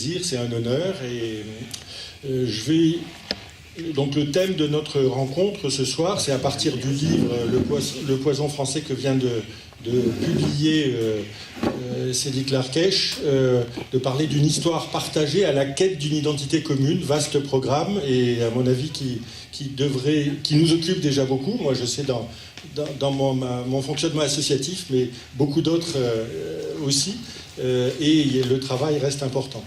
plaisir, c'est un honneur. Et donc le thème de notre rencontre ce soir, c'est à partir du livre Le poison français que vient de publier Sédic Larkech, de parler d'une histoire partagée à la quête d'une identité commune, vaste programme, et à mon avis qui nous occupe déjà beaucoup. Moi je sais dans mon fonctionnement associatif, mais beaucoup d'autres aussi, et le travail reste important.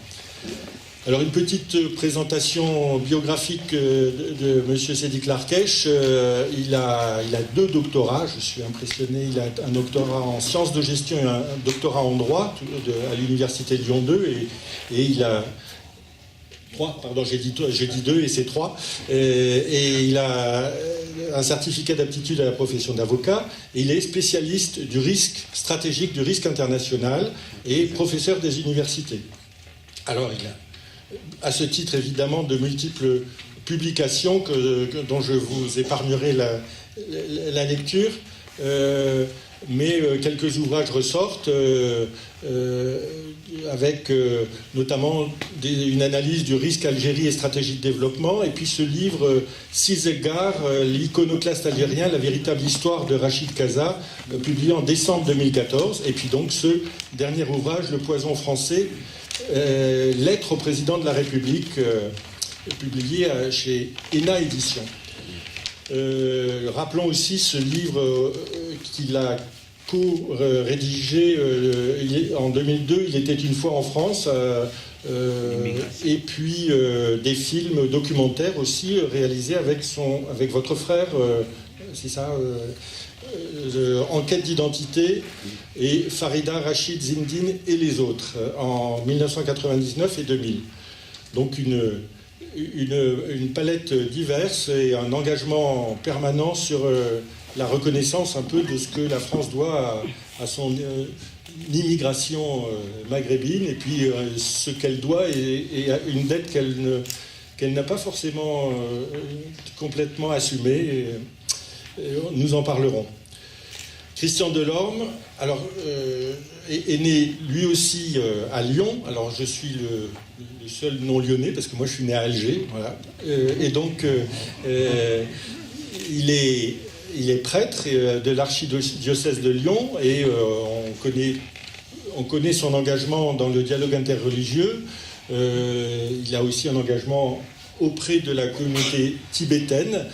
Alors une petite présentation biographique de M. Sédic Larkech. Il a 2 doctorats, je suis impressionné. Il a un doctorat en sciences de gestion et un doctorat en droit à l'université Lyon 2, et il a 3, pardon, j'ai dit 2 et c'est 3. Et il a un certificat d'aptitude à la profession d'avocat, et il est spécialiste du risque stratégique, du risque international, et professeur des universités. Alors il a à ce titre, évidemment, de multiples publications dont je vous épargnerai la lecture, mais quelques ouvrages ressortent avec notamment une analyse du risque Algérie et stratégie de développement, et puis ce livre « 6 égards, l'iconoclaste algérien, la véritable histoire de Rachid Kaza », publié en décembre 2014, et puis donc ce dernier ouvrage « Le poison français », lettre au président de la République, publié chez ENA Éditions. Rappelons aussi ce livre qu'il a co-rédigé en 2002, Il était une fois en France, et puis des films documentaires aussi réalisés avec votre frère, c'est ça, Enquête d'identité, et Farida, Rachid, Zindine et les autres, en 1999 et 2000. Donc une palette diverse et un engagement permanent sur la reconnaissance un peu de ce que la France doit à son immigration maghrébine, et puis ce qu'elle doit, et une dette qu'elle n'a pas forcément complètement assumée. Nous en parlerons. Christian Delorme, alors, est né lui aussi à Lyon. Alors je suis le seul non-lyonnais, parce que moi je suis né à Alger. Voilà. Et donc il est prêtre de l'archidiocèse de Lyon, et on connaît son engagement dans le dialogue interreligieux. Il a aussi un engagement auprès de la communauté tibétaine.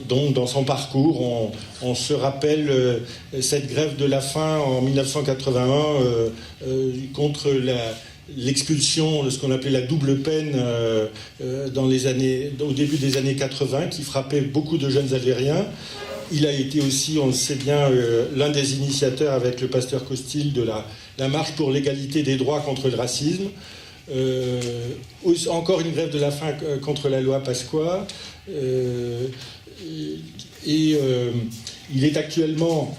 Donc dans son parcours, on se rappelle cette grève de la faim en 1981 contre l'expulsion de ce qu'on appelait la double peine au début des années 80, qui frappait beaucoup de jeunes Algériens. Il a été aussi, on le sait bien, l'un des initiateurs avec le pasteur Costil de la marche pour l'égalité des droits contre le racisme. Encore une grève de la faim contre la loi Pasqua, il est actuellement,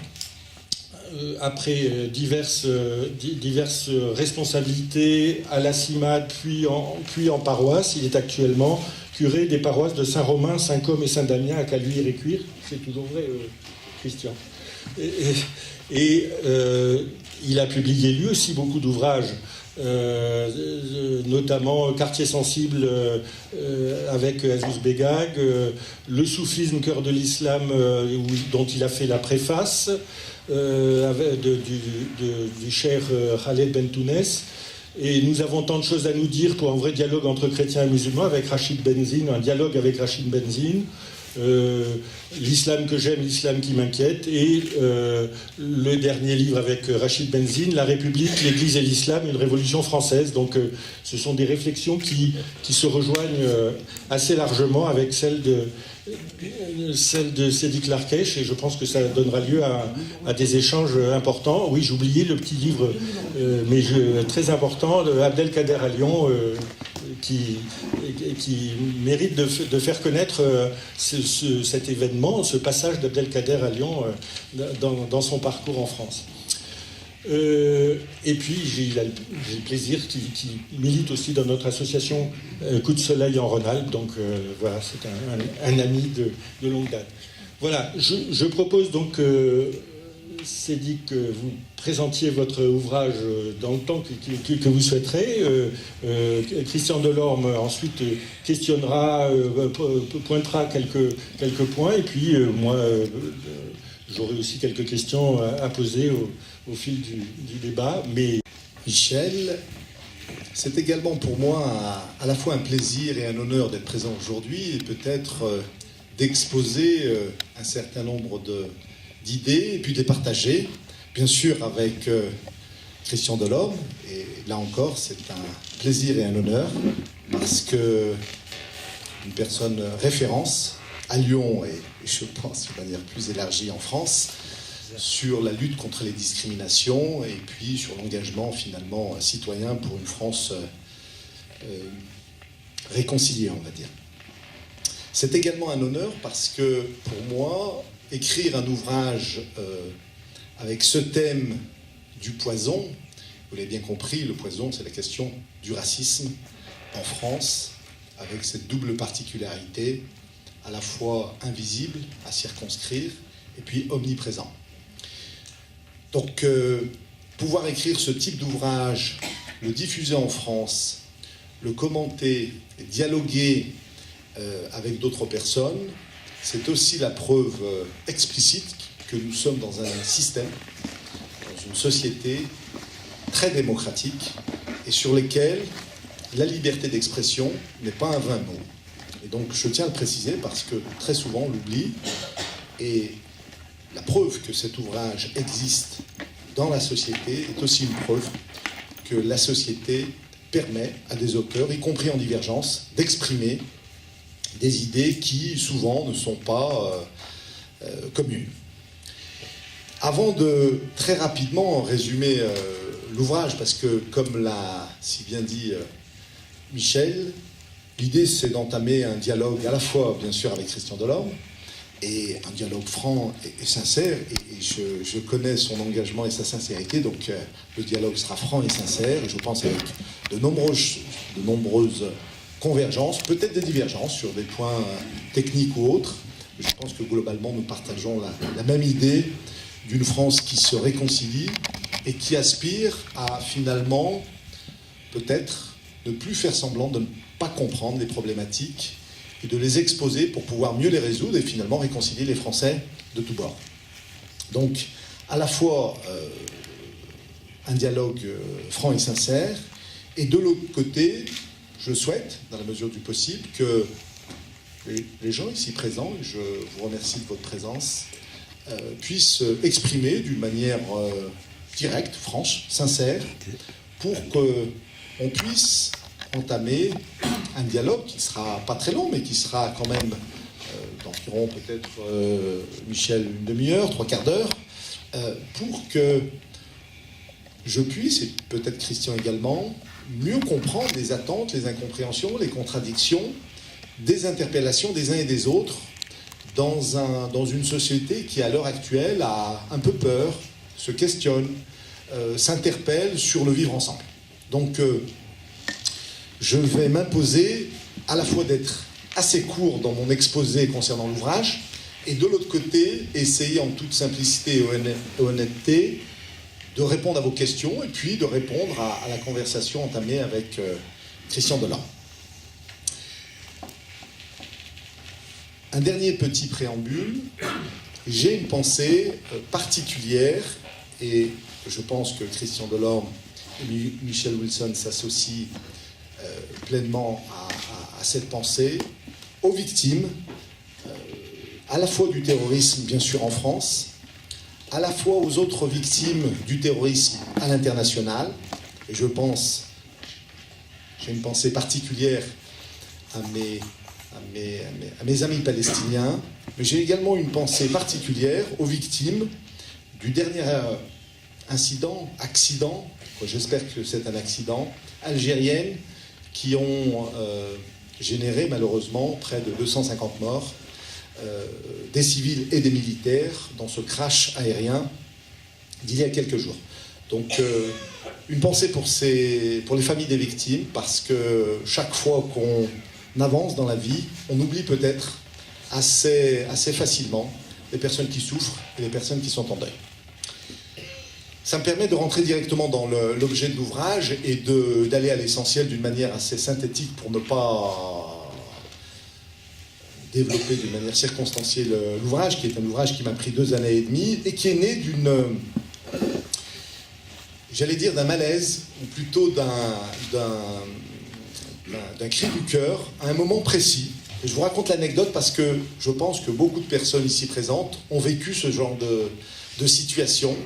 après diverses responsabilités à la CIMAD puis en paroisse, il est actuellement curé des paroisses de Saint-Romain, Saint-Côme et Saint-Damien à Caluire et Cuire. C'est toujours vrai, Christian. Et il a publié lui aussi beaucoup d'ouvrages, notamment Quartier sensible avec Azouz Begag, Le soufisme, cœur de l'islam, dont il a fait la préface, du cher Khaled Bentounès. Et nous avons tant de choses à nous dire pour un vrai dialogue entre chrétiens et musulmans avec Rachid Benzine, un dialogue avec Rachid Benzine. L'islam que j'aime, l'islam qui m'inquiète, et le dernier livre avec Rachid Benzine, La République, l'Église et l'Islam, une révolution française. Donc ce sont des réflexions qui se rejoignent assez largement avec celle de Sédic Larkech, et je pense que ça donnera lieu à des échanges importants. Oui, j'oubliais le petit livre, mais très important, de Abdelkader à Lyon, qui mérite de faire connaître cet événement, ce passage d'Abdelkader à Lyon dans son parcours en France. Et puis j'ai le plaisir qu'il milite aussi dans notre association Coup de Soleil en Rhône-Alpes, donc voilà, c'est un ami de longue date. Voilà, je propose donc s'est dit que vous présentiez votre ouvrage dans le temps que vous souhaiterez. Christian Delorme ensuite questionnera, pointera quelques points, et puis moi j'aurai aussi quelques questions à poser au fil du débat. Mais Michel, c'est également pour moi à la fois un plaisir et un honneur d'être présent aujourd'hui et peut-être d'exposer un certain nombre d'idées et puis de les partager, bien sûr avec Christian Delorme. Et là encore, c'est un plaisir et un honneur parce que une personne référence à Lyon et je pense de manière plus élargie en France sur la lutte contre les discriminations et puis sur l'engagement finalement citoyen pour une France réconciliée, on va dire. C'est également un honneur parce que pour moi, écrire un ouvrage avec ce thème du poison, vous l'avez bien compris, le poison c'est la question du racisme en France, avec cette double particularité, à la fois invisible à circonscrire et puis omniprésent. Donc, pouvoir écrire ce type d'ouvrage, le diffuser en France, le commenter, dialoguer avec d'autres personnes, c'est aussi la preuve explicite que nous sommes dans un système, dans une société très démocratique et sur lesquelles la liberté d'expression n'est pas un vain mot. Et donc, je tiens à le préciser parce que très souvent on l'oublie et la preuve que cet ouvrage existe dans la société est aussi une preuve que la société permet à des auteurs, y compris en divergence, d'exprimer des idées qui souvent ne sont pas communes. Avant de très rapidement résumer l'ouvrage, parce que comme l'a si bien dit Michel, l'idée c'est d'entamer un dialogue à la fois bien sûr avec Christian Delorme, et un dialogue franc et sincère, et je connais son engagement et sa sincérité, donc le dialogue sera franc et sincère, et je pense avec de nombreuses convergences, peut-être des divergences sur des points techniques ou autres. Je pense que globalement nous partageons la même idée d'une France qui se réconcilie et qui aspire à finalement peut-être ne plus faire semblant de ne pas comprendre les problématiques et de les exposer pour pouvoir mieux les résoudre et finalement réconcilier les Français de tous bords. Donc, à la fois un dialogue franc et sincère, et de l'autre côté, je souhaite, dans la mesure du possible, que les gens ici présents, et je vous remercie de votre présence, puissent exprimer d'une manière directe, franche, sincère, pour qu'on puisse entamer un dialogue qui ne sera pas très long, mais qui sera quand même d'environ peut-être, Michel, une demi-heure, 3/4 d'heure, pour que je puisse, et peut-être Christian également, mieux comprendre les attentes, les incompréhensions, les contradictions, des interpellations des uns et des autres dans une société qui, à l'heure actuelle, a un peu peur, se questionne, s'interpelle sur le vivre ensemble. Donc, je vais m'imposer à la fois d'être assez court dans mon exposé concernant l'ouvrage, et de l'autre côté, essayer en toute simplicité et honnêteté de répondre à vos questions, et puis de répondre à la conversation entamée avec Christian Delorme. Un dernier petit préambule. J'ai une pensée particulière, et je pense que Christian Delorme et Michel Wilson s'associent pleinement à cette pensée, aux victimes, à la fois du terrorisme, bien sûr, en France, à la fois aux autres victimes du terrorisme à l'international. Et je pense, j'ai une pensée particulière à mes amis palestiniens, mais j'ai également une pensée particulière aux victimes du dernier accident, j'espère que c'est un accident, algérienne, qui ont généré malheureusement près de 250 morts, des civils et des militaires, dans ce crash aérien d'il y a quelques jours. Donc une pensée pour les familles des victimes, parce que chaque fois qu'on avance dans la vie, on oublie peut-être assez facilement les personnes qui souffrent et les personnes qui sont en deuil. Ça me permet de rentrer directement dans l'objet de l'ouvrage et d'aller à l'essentiel d'une manière assez synthétique pour ne pas développer d'une manière circonstancielle l'ouvrage, qui est un ouvrage qui m'a pris 2 années et demie et qui est né j'allais dire d'un malaise, ou plutôt d'un cri du cœur à un moment précis. Et je vous raconte l'anecdote parce que je pense que beaucoup de personnes ici présentes ont vécu ce genre de situation.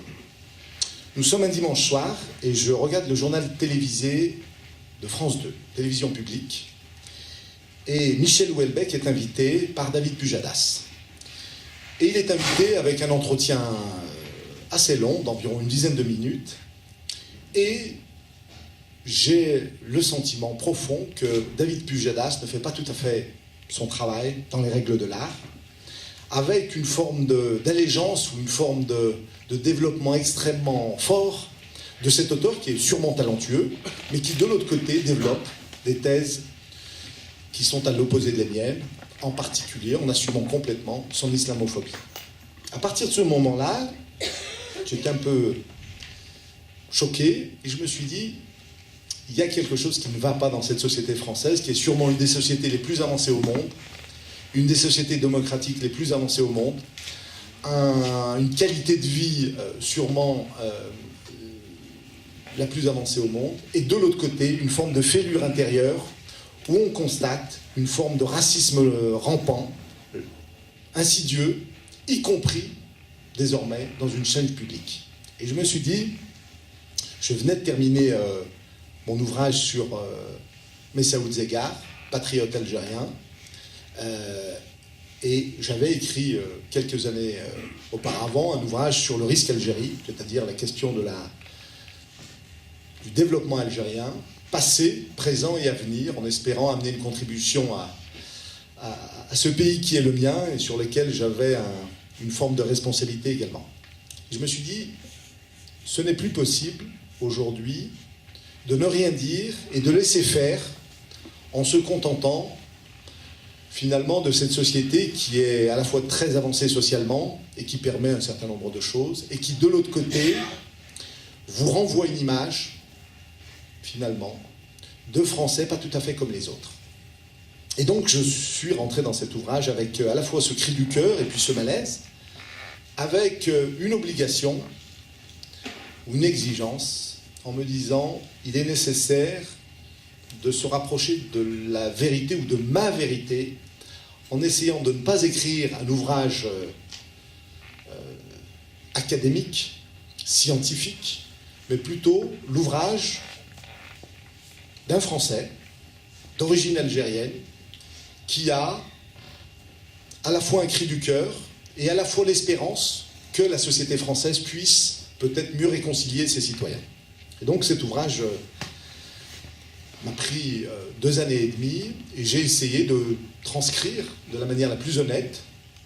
Nous sommes un dimanche soir et je regarde le journal télévisé de France 2, télévision publique, et Michel Houellebecq est invité par David Pujadas. Et il est invité avec un entretien assez long, d'environ une dizaine de minutes, et j'ai le sentiment profond que David Pujadas ne fait pas tout à fait son travail dans les règles de l'art, avec une forme d'allégeance ou une forme de développement extrêmement fort de cet auteur qui est sûrement talentueux, mais qui de l'autre côté développe des thèses qui sont à l'opposé des miennes, en particulier en assumant complètement son islamophobie. À partir de ce moment-là, j'étais un peu choqué et je me suis dit, il y a quelque chose qui ne va pas dans cette société française, qui est sûrement une des sociétés les plus avancées au monde, une des sociétés démocratiques les plus avancées au monde, une qualité de vie sûrement la plus avancée au monde, et de l'autre côté, une forme de fêlure intérieure où on constate une forme de racisme rampant, insidieux, y compris désormais dans une chaîne publique. Et je me suis dit, je venais de terminer mon ouvrage sur Messaoud Zeggar, patriote algérien, et j'avais écrit quelques années auparavant un ouvrage sur le risque Algérie, c'est-à-dire la question du développement algérien, passé, présent et à venir, en espérant amener une contribution à ce pays qui est le mien et sur lequel j'avais une forme de responsabilité également. Et je me suis dit, ce n'est plus possible aujourd'hui de ne rien dire et de laisser faire en se contentant finalement de cette société qui est à la fois très avancée socialement et qui permet un certain nombre de choses et qui de l'autre côté vous renvoie une image finalement de Français pas tout à fait comme les autres. Et donc je suis rentré dans cet ouvrage avec à la fois ce cri du cœur et puis ce malaise, avec une obligation ou une exigence en me disant il est nécessaire de se rapprocher de la vérité ou de ma vérité en essayant de ne pas écrire un ouvrage académique, scientifique, mais plutôt l'ouvrage d'un Français d'origine algérienne qui a à la fois un cri du cœur et à la fois l'espérance que la société française puisse peut-être mieux réconcilier ses citoyens. Et donc cet ouvrage m'a pris 2 années et demie et j'ai essayé de transcrire de la manière la plus honnête,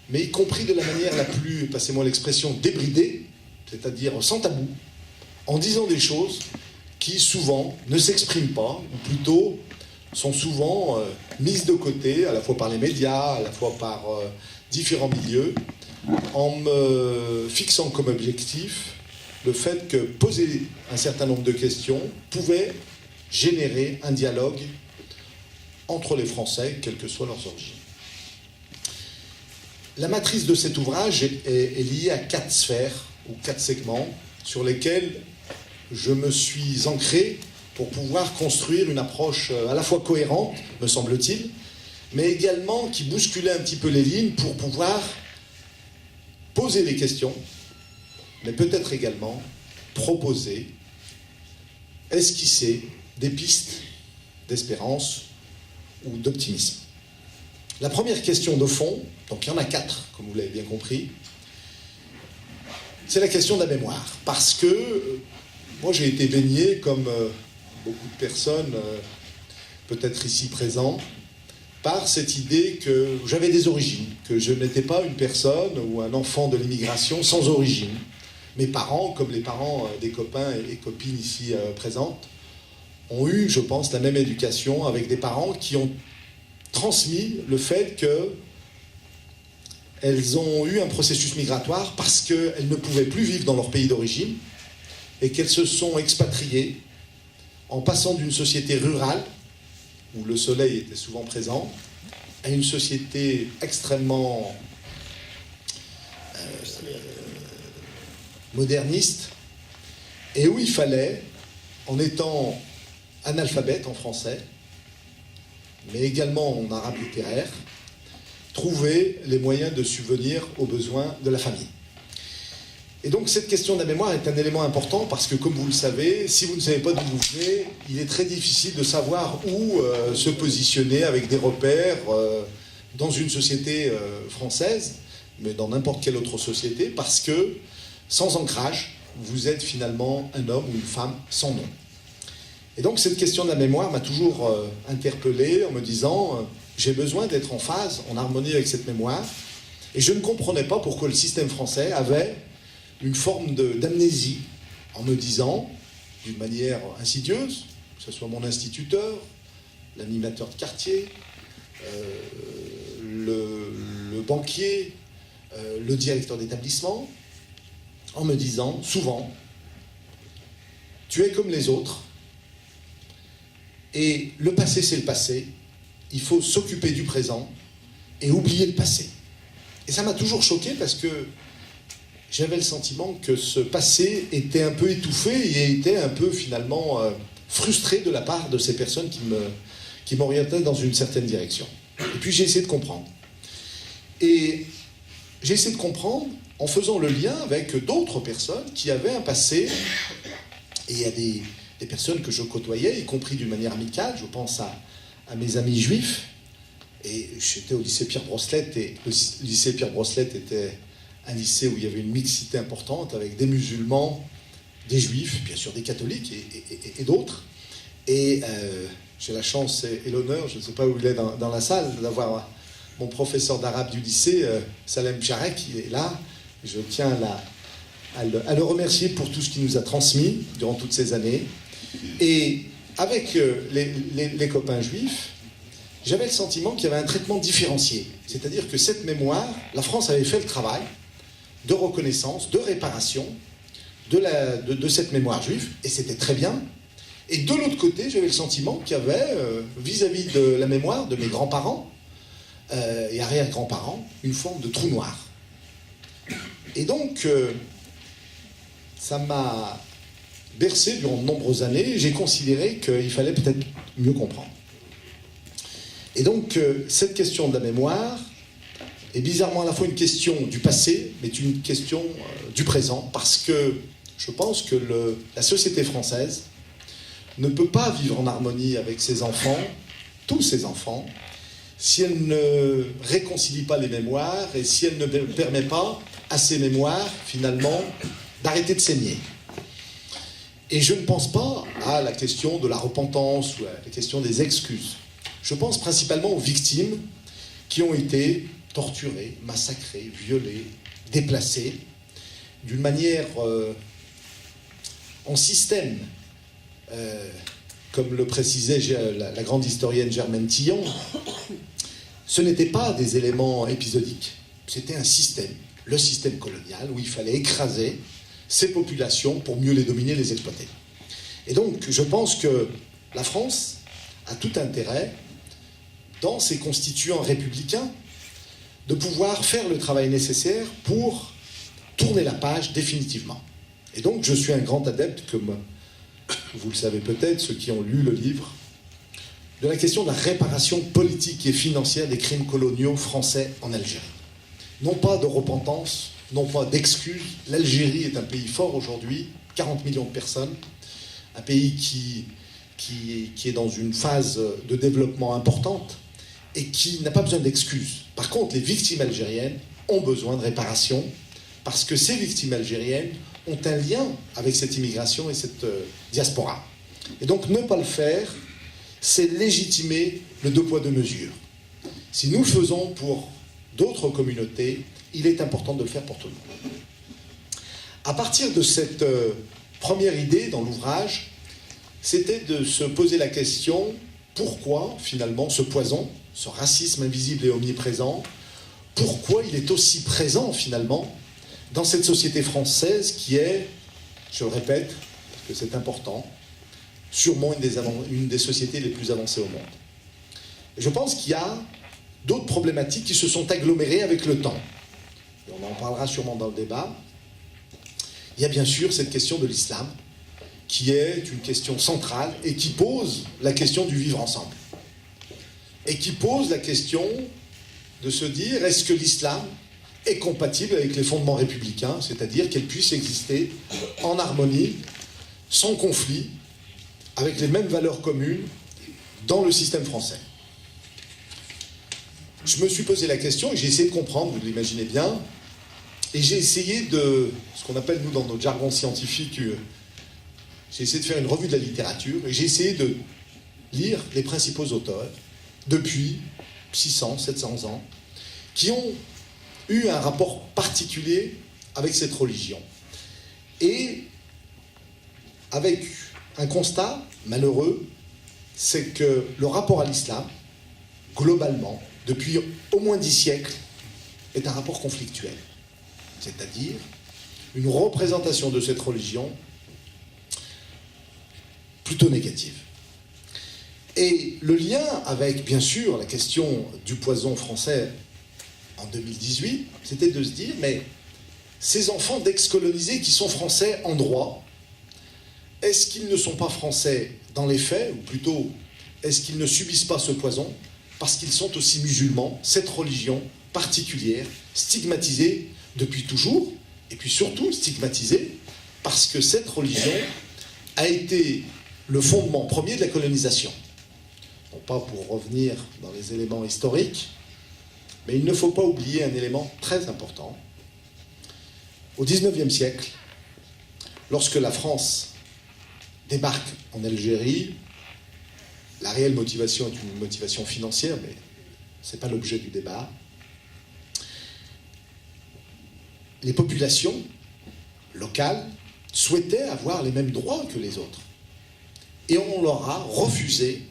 mais y compris de la manière la plus, passez-moi l'expression, débridée, c'est-à-dire sans tabou, en disant des choses qui souvent ne s'expriment pas, ou plutôt sont souvent mises de côté, à la fois par les médias, à la fois par différents milieux, en me fixant comme objectif le fait que poser un certain nombre de questions pouvait générer un dialogue entre les Français, quelles que soient leurs origines. La matrice de cet ouvrage est liée à 4 sphères, ou 4 segments, sur lesquels je me suis ancré pour pouvoir construire une approche à la fois cohérente, me semble-t-il, mais également qui bousculait un petit peu les lignes pour pouvoir poser des questions, mais peut-être également proposer, esquisser des pistes d'espérance ou d'optimisme. La première question de fond, donc il y en a 4, comme vous l'avez bien compris, c'est la question de la mémoire. Parce que moi j'ai été baigné, comme beaucoup de personnes, peut-être ici présents, par cette idée que j'avais des origines, que je n'étais pas une personne ou un enfant de l'immigration sans origine. Mes parents, comme les parents des copains et copines ici présentes, ont eu, je pense, la même éducation avec des parents qui ont transmis le fait qu'elles ont eu un processus migratoire parce qu'elles ne pouvaient plus vivre dans leur pays d'origine et qu'elles se sont expatriées en passant d'une société rurale, où le soleil était souvent présent, à une société extrêmement moderniste, et où il fallait, en étant analphabète en français, mais également en arabe littéraire, trouver les moyens de subvenir aux besoins de la famille. Et donc cette question de la mémoire est un élément important parce que, comme vous le savez, si vous ne savez pas d'où vous venez, il est très difficile de savoir où se positionner avec des repères dans une société française, mais dans n'importe quelle autre société, parce que sans ancrage, vous êtes finalement un homme ou une femme sans nom. Et donc cette question de la mémoire m'a toujours interpellé en me disant j'ai besoin d'être en phase, en harmonie avec cette mémoire, et je ne comprenais pas pourquoi le système français avait une forme d'amnésie en me disant, d'une manière insidieuse, que ce soit mon instituteur, l'animateur de quartier, le banquier, le directeur d'établissement, en me disant souvent, tu es comme les autres, et le passé c'est le passé, il faut s'occuper du présent et oublier le passé. Et ça m'a toujours choqué parce que j'avais le sentiment que ce passé était un peu étouffé et était un peu finalement frustré de la part de ces personnes qui m'orientaient dans une certaine direction. Et puis j'ai essayé de comprendre. Et j'ai essayé de comprendre en faisant le lien avec d'autres personnes qui avaient un passé. Et il y a des personnes que je côtoyais, y compris d'une manière amicale. Je pense à mes amis juifs. Et j'étais au lycée Pierre-Brosselette, et le lycée Pierre-Brosselette était un lycée où il y avait une mixité importante avec des musulmans, des juifs, bien sûr des catholiques et d'autres. Et j'ai la chance et l'honneur, je ne sais pas où il est dans la salle, d'avoir mon professeur d'arabe du lycée, Salem Jarek, qui est là. Je tiens à le remercier pour tout ce qu'il nous a transmis durant toutes ces années. Et avec les copains juifs, j'avais le sentiment qu'il y avait un traitement différencié. C'est-à-dire que cette mémoire, la France avait fait le travail de reconnaissance, de réparation de cette mémoire juive, et c'était très bien. Et de l'autre côté, j'avais le sentiment qu'il y avait, vis-à-vis de la mémoire de mes grands-parents et arrière-grands-parents, une forme de trou noir. Et donc, ça m'a bercé durant de nombreuses années, et j'ai considéré qu'il fallait peut-être mieux comprendre. Et donc, cette question de la mémoire est bizarrement à la fois une question du passé, mais une question du présent, parce que je pense que la société française ne peut pas vivre en harmonie avec ses enfants, tous ses enfants, si elle ne réconcilie pas les mémoires et si elle ne permet pas à ces mémoires, finalement, d'arrêter de saigner. Et je ne pense pas à la question de la repentance ou à la question des excuses. Je pense principalement aux victimes qui ont été torturées, massacrées, violées, déplacées, d'une manière en système. Comme le précisait la grande historienne Germaine Tillon, ce n'étaient pas des éléments épisodiques, c'était un système, le système colonial, où il fallait écraser ces populations pour mieux les dominer, les exploiter. Et donc, je pense que la France a tout intérêt, dans ses constituants républicains, de pouvoir faire le travail nécessaire pour tourner la page définitivement. Et donc, je suis un grand adepte, comme vous le savez peut-être, ceux qui ont lu le livre, de la question de la réparation politique et financière des crimes coloniaux français en Algérie. Non pas de repentance, non pas d'excuses. L'Algérie est un pays fort aujourd'hui, 40 millions de personnes, un pays qui est dans une phase de développement importante et qui n'a pas besoin d'excuses. Par contre, les victimes algériennes ont besoin de réparation parce que ces victimes algériennes ont un lien avec cette immigration et cette diaspora. Et donc, ne pas le faire, c'est légitimer le deux poids, deux mesures. Si nous le faisons pour d'autres communautés, il est important de le faire pour tout le monde. À partir de cette première idée dans l'ouvrage, c'était de se poser la question, pourquoi finalement ce poison, ce racisme invisible et omniprésent, pourquoi il est aussi présent finalement dans cette société française qui est, je le répète, que c'est important, sûrement une des sociétés les plus avancées au monde. Et je pense qu'il y a d'autres problématiques qui se sont agglomérées avec le temps. Et on en parlera sûrement dans le débat. Il y a bien sûr cette question de l'islam, qui est une question centrale et qui pose la question du vivre ensemble. Et qui pose la question de se dire, est-ce que l'islam est compatible avec les fondements républicains, c'est-à-dire qu'elle puisse exister en harmonie, sans conflit, avec les mêmes valeurs communes dans le système français. Je me suis posé la question et j'ai essayé de comprendre, vous l'imaginez bien, et j'ai essayé de, ce qu'on appelle nous dans notre jargon scientifique, j'ai essayé de faire une revue de la littérature et j'ai essayé de lire les principaux auteurs depuis 600, 700 ans qui ont eu un rapport particulier avec cette religion. Et avec un constat malheureux, c'est que le rapport à l'islam, globalement, depuis au moins 10 siècles, est un rapport conflictuel. C'est-à-dire une représentation de cette religion plutôt négative. Et le lien avec, bien sûr, la question du poison français en 2018, c'était de se dire, mais ces enfants d'ex-colonisés qui sont français en droit, est-ce qu'ils ne sont pas français dans les faits, ou plutôt, est-ce qu'ils ne subissent pas ce poison parce qu'ils sont aussi musulmans, cette religion particulière, stigmatisée depuis toujours, et puis surtout stigmatisée parce que cette religion a été le fondement premier de la colonisation. Non pas pour revenir dans les éléments historiques, mais il ne faut pas oublier un élément très important. Au XIXe siècle, lorsque la France débarque en Algérie, la réelle motivation est une motivation financière, mais ce n'est pas l'objet du débat. Les populations locales souhaitaient avoir les mêmes droits que les autres. Et on leur a refusé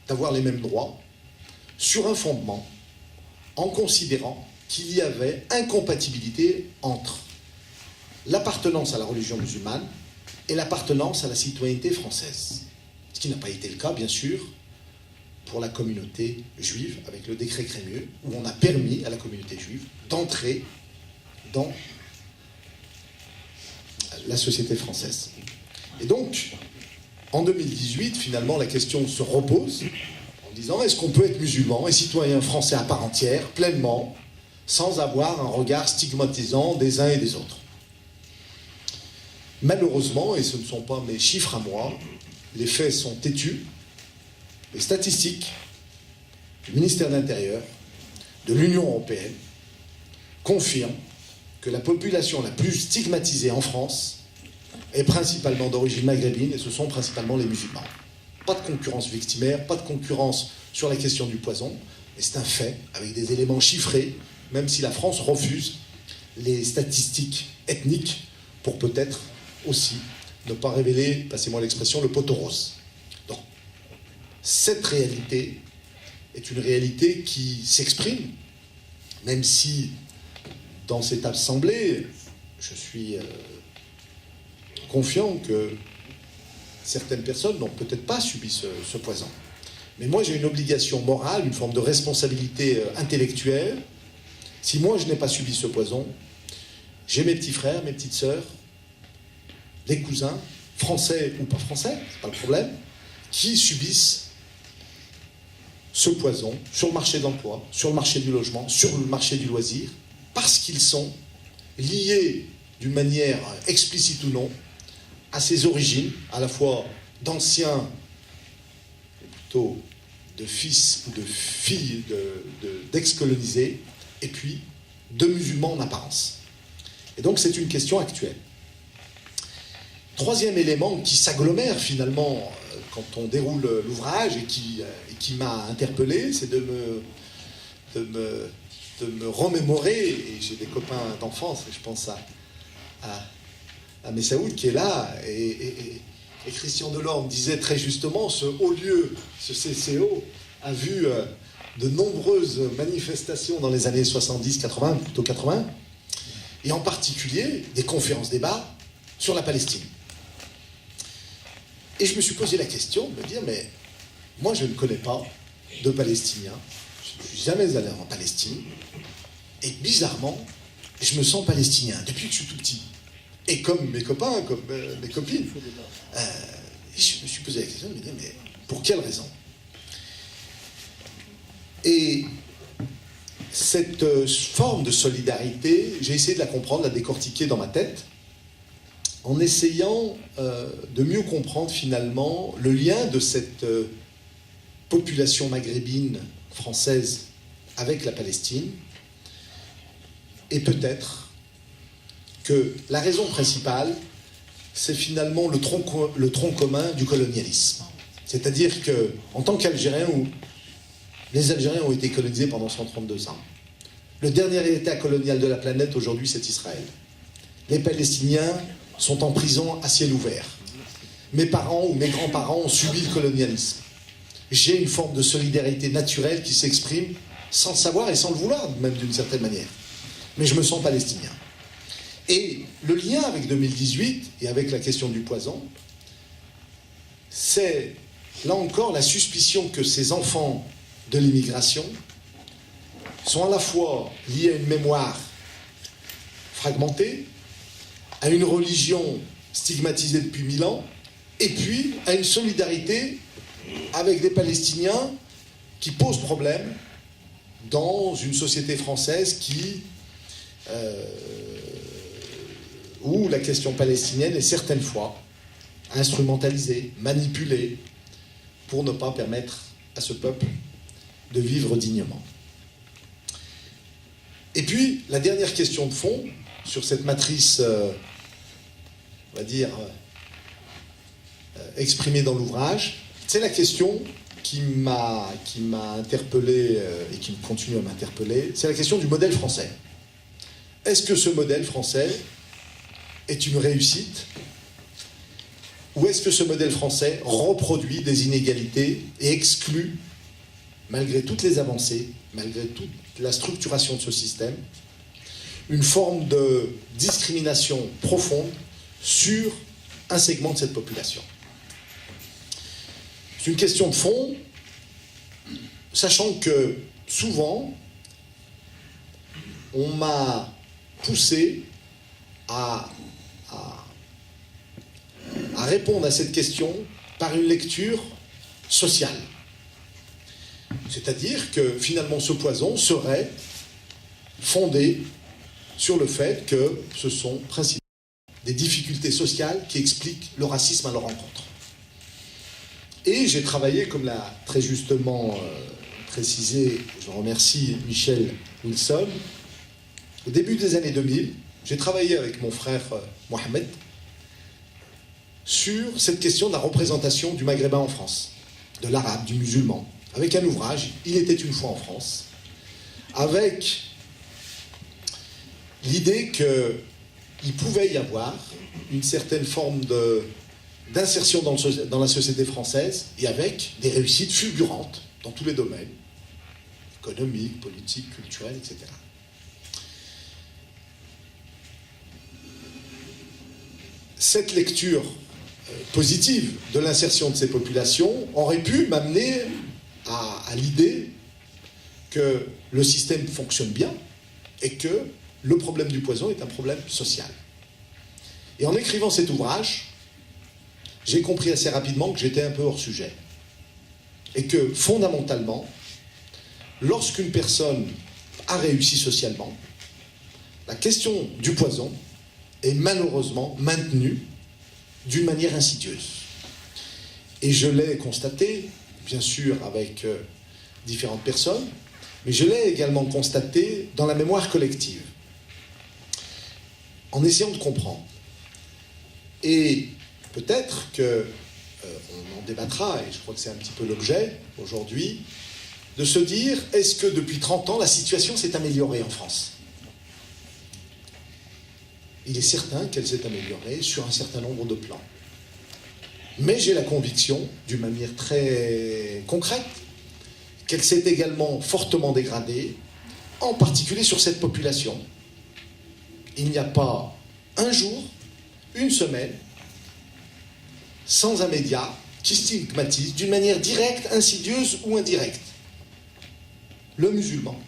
d'avoir les mêmes droits sur un fondement en considérant qu'il y avait incompatibilité entre l'appartenance à la religion musulmane et l'appartenance à la citoyenneté française. Ce qui n'a pas été le cas, bien sûr, pour la communauté juive, avec le décret Crémieux, où on a permis à la communauté juive d'entrer dans la société française. Et donc, en 2018, finalement, la question se repose en disant, est-ce qu'on peut être musulman et citoyen français à part entière, pleinement, sans avoir un regard stigmatisant des uns et des autres? Malheureusement, et ce ne sont pas mes chiffres à moi, les faits sont têtus, les statistiques du ministère de l'Intérieur, de l'Union européenne, confirment que la population la plus stigmatisée en France est principalement d'origine maghrébine, et ce sont principalement les musulmans. Pas de concurrence victimaire, pas de concurrence sur la question du poison, mais c'est un fait, avec des éléments chiffrés, même si la France refuse les statistiques ethniques pour peut-être aussi ne pas révéler, passez-moi l'expression, le poteau rose. Donc, cette réalité est une réalité qui s'exprime, même si, dans cette assemblée, je suis confiant que certaines personnes n'ont peut-être pas subi ce poison. Mais moi, j'ai une obligation morale, une forme de responsabilité intellectuelle. Si moi, je n'ai pas subi ce poison, j'ai mes petits frères, mes petites sœurs, des cousins, français ou pas français, c'est pas le problème, qui subissent ce poison sur le marché de l'emploi, sur le marché du logement, sur le marché du loisir, parce qu'ils sont liés d'une manière explicite ou non à ses origines, à la fois d'anciens, ou plutôt de fils ou de filles d'ex-colonisés, et puis de musulmans en apparence. Et donc c'est une question actuelle. Troisième élément qui s'agglomère finalement quand on déroule l'ouvrage et qui m'a interpellé, c'est de me remémorer, et j'ai des copains d'enfance, et je pense à Messaoud qui est là, et Christian Delorme disait très justement, ce haut lieu, ce CCO, a vu de nombreuses manifestations dans les années 70-80, plutôt 80, et en particulier des conférences-débats sur la Palestine. Et je me suis posé la question de me dire, mais moi je ne connais pas de Palestiniens, je ne suis jamais allé en Palestine, et bizarrement, je me sens palestinien depuis que je suis tout petit. Et comme mes copains, comme mes copines, je me suis posé la question de me dire, mais pour quelle raison? Et cette forme de solidarité, j'ai essayé de la comprendre, de la décortiquer dans ma tête, en essayant de mieux comprendre finalement le lien de cette population maghrébine française avec la Palestine, et peut-être que la raison principale, c'est finalement le tronc commun du colonialisme. C'est-à-dire que, en tant qu'Algériens, les Algériens ont été colonisés pendant 132 ans. Le dernier État colonial de la planète aujourd'hui, c'est Israël. Les Palestiniens sont en prison à ciel ouvert. Mes parents ou mes grands-parents ont subi le colonialisme. J'ai une forme de solidarité naturelle qui s'exprime sans le savoir et sans le vouloir, même d'une certaine manière. Mais je me sens palestinien. Et le lien avec 2018 et avec la question du poison, c'est là encore la suspicion que ces enfants de l'immigration sont à la fois liés à une mémoire fragmentée, à une religion stigmatisée depuis 1000 ans, et puis à une solidarité avec des Palestiniens qui posent problème dans une société française où la question palestinienne est certaines fois instrumentalisée, manipulée, pour ne pas permettre à ce peuple de vivre dignement. Et puis, la dernière question de fond, sur cette matrice, on va dire, exprimée dans l'ouvrage, c'est la question qui m'a interpellé et qui continue à m'interpeller, c'est la question du modèle français. Est-ce que ce modèle français est une réussite, ou est-ce que ce modèle français reproduit des inégalités et exclut, malgré toutes les avancées, malgré toute la structuration de ce système, une forme de discrimination profonde sur un segment de cette population? C'est une question de fond, sachant que souvent, on m'a poussé à répondre à cette question par une lecture sociale. C'est-à-dire que finalement ce poison serait fondé sur le fait que ce sont principalement des difficultés sociales qui expliquent le racisme à leur encontre. Et j'ai travaillé, comme l'a très justement précisé, je remercie Michel Wilson, au début des années 2000, j'ai travaillé avec mon frère Mohamed sur cette question de la représentation du maghrébin en France, de l'arabe, du musulman, avec un ouvrage, Il était une fois en France, avec l'idée qu'il pouvait y avoir une certaine forme d'insertion dans la société française et avec des réussites fulgurantes dans tous les domaines, économiques, politiques, culturels, etc. Cette lecture positive de l'insertion de ces populations aurait pu m'amener à l'idée que le système fonctionne bien et que le problème du poison est un problème social. Et en écrivant cet ouvrage, j'ai compris assez rapidement que j'étais un peu hors sujet. Et que, fondamentalement, lorsqu'une personne a réussi socialement, la question du poison est malheureusement maintenue d'une manière insidieuse. Et je l'ai constaté, bien sûr, avec différentes personnes, mais je l'ai également constaté dans la mémoire collective, en essayant de comprendre. Et peut-être qu'on en débattra, et je crois que c'est un petit peu l'objet aujourd'hui, de se dire, est-ce que depuis 30 ans, la situation s'est améliorée en France ? Il est certain qu'elle s'est améliorée sur un certain nombre de plans. Mais j'ai la conviction, d'une manière très concrète, qu'elle s'est également fortement dégradée, en particulier sur cette population. Il n'y a pas un jour, une semaine, sans un média qui stigmatise d'une manière directe, insidieuse ou indirecte le musulman,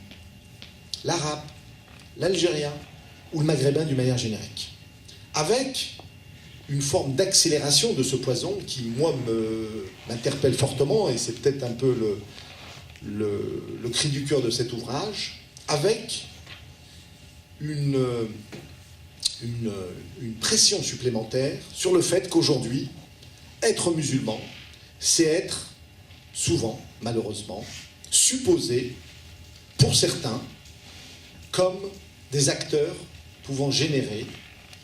l'arabe, l'algérien ou le maghrébin d'une manière générique. Avec une forme d'accélération de ce poison qui, moi, m'interpelle fortement, et c'est peut-être un peu le cri du cœur de cet ouvrage, avec une pression supplémentaire sur le fait qu'aujourd'hui, être musulman, c'est être souvent, malheureusement, supposé, pour certains, comme des acteurs pouvant générer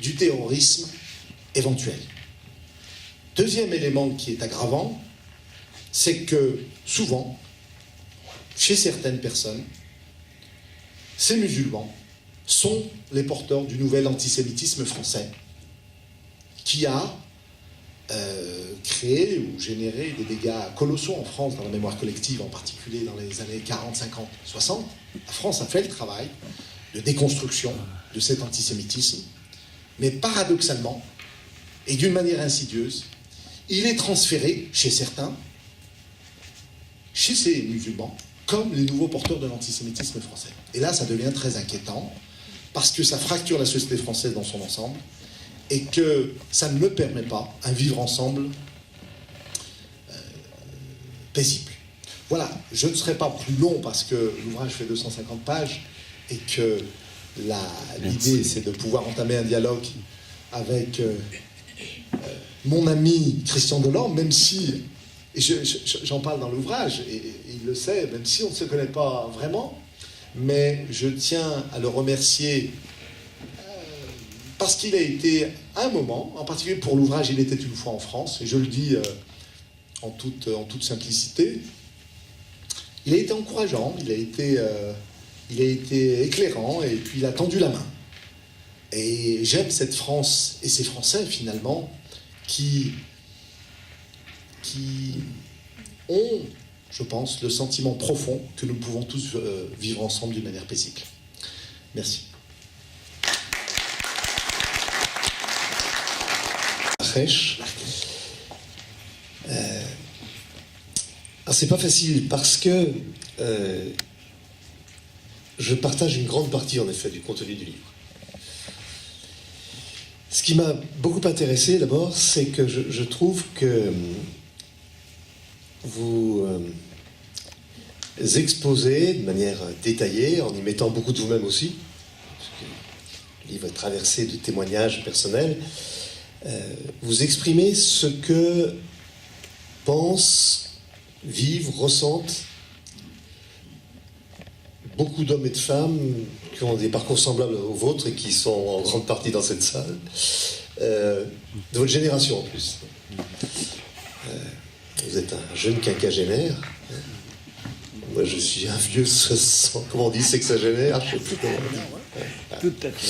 du terrorisme éventuel. Deuxième élément qui est aggravant, c'est que souvent, chez certaines personnes, ces musulmans sont les porteurs du nouvel antisémitisme français qui a créé ou généré des dégâts colossaux en France, dans la mémoire collective, en particulier dans les années 40, 50, 60. La France a fait le travail de déconstruction de cet antisémitisme, mais paradoxalement, et d'une manière insidieuse, il est transféré chez certains, chez ces musulmans, comme les nouveaux porteurs de l'antisémitisme français. Et là, ça devient très inquiétant, parce que ça fracture la société française dans son ensemble, et que ça ne me permet pas un vivre ensemble paisible. Voilà, je ne serai pas plus long, parce que l'ouvrage fait 250 pages, et que l'idée, c'est de pouvoir entamer un dialogue avec mon ami Christian Delorme, même si, et j'en parle dans l'ouvrage, et il le sait, même si on ne se connaît pas vraiment, mais je tiens à le remercier parce qu'il a été, à un moment, en particulier pour l'ouvrage « Il était une fois en France », et je le dis en toute simplicité, il a été encourageant, il a été éclairant, et puis il a tendu la main. Et j'aime cette France et ces Français, finalement, qui ont, je pense, le sentiment profond que nous pouvons tous vivre ensemble d'une manière paisible. Merci. C'est pas facile parce que je partage une grande partie en effet du contenu du livre. Ce qui m'a beaucoup intéressé d'abord, c'est que je trouve que vous exposez de manière détaillée, en y mettant beaucoup de vous-même aussi, parce que le livre est traversé de témoignages personnels, vous exprimez ce que pensent, vivent, ressentent beaucoup d'hommes et de femmes qui ont des parcours semblables aux vôtres et qui sont en grande partie dans cette salle, de votre génération en plus. Vous êtes un jeune quinquagénaire. Moi, je suis un vieux, comment on dit, sexagénaire, je ne sais plus comment on dit. Tout à fait.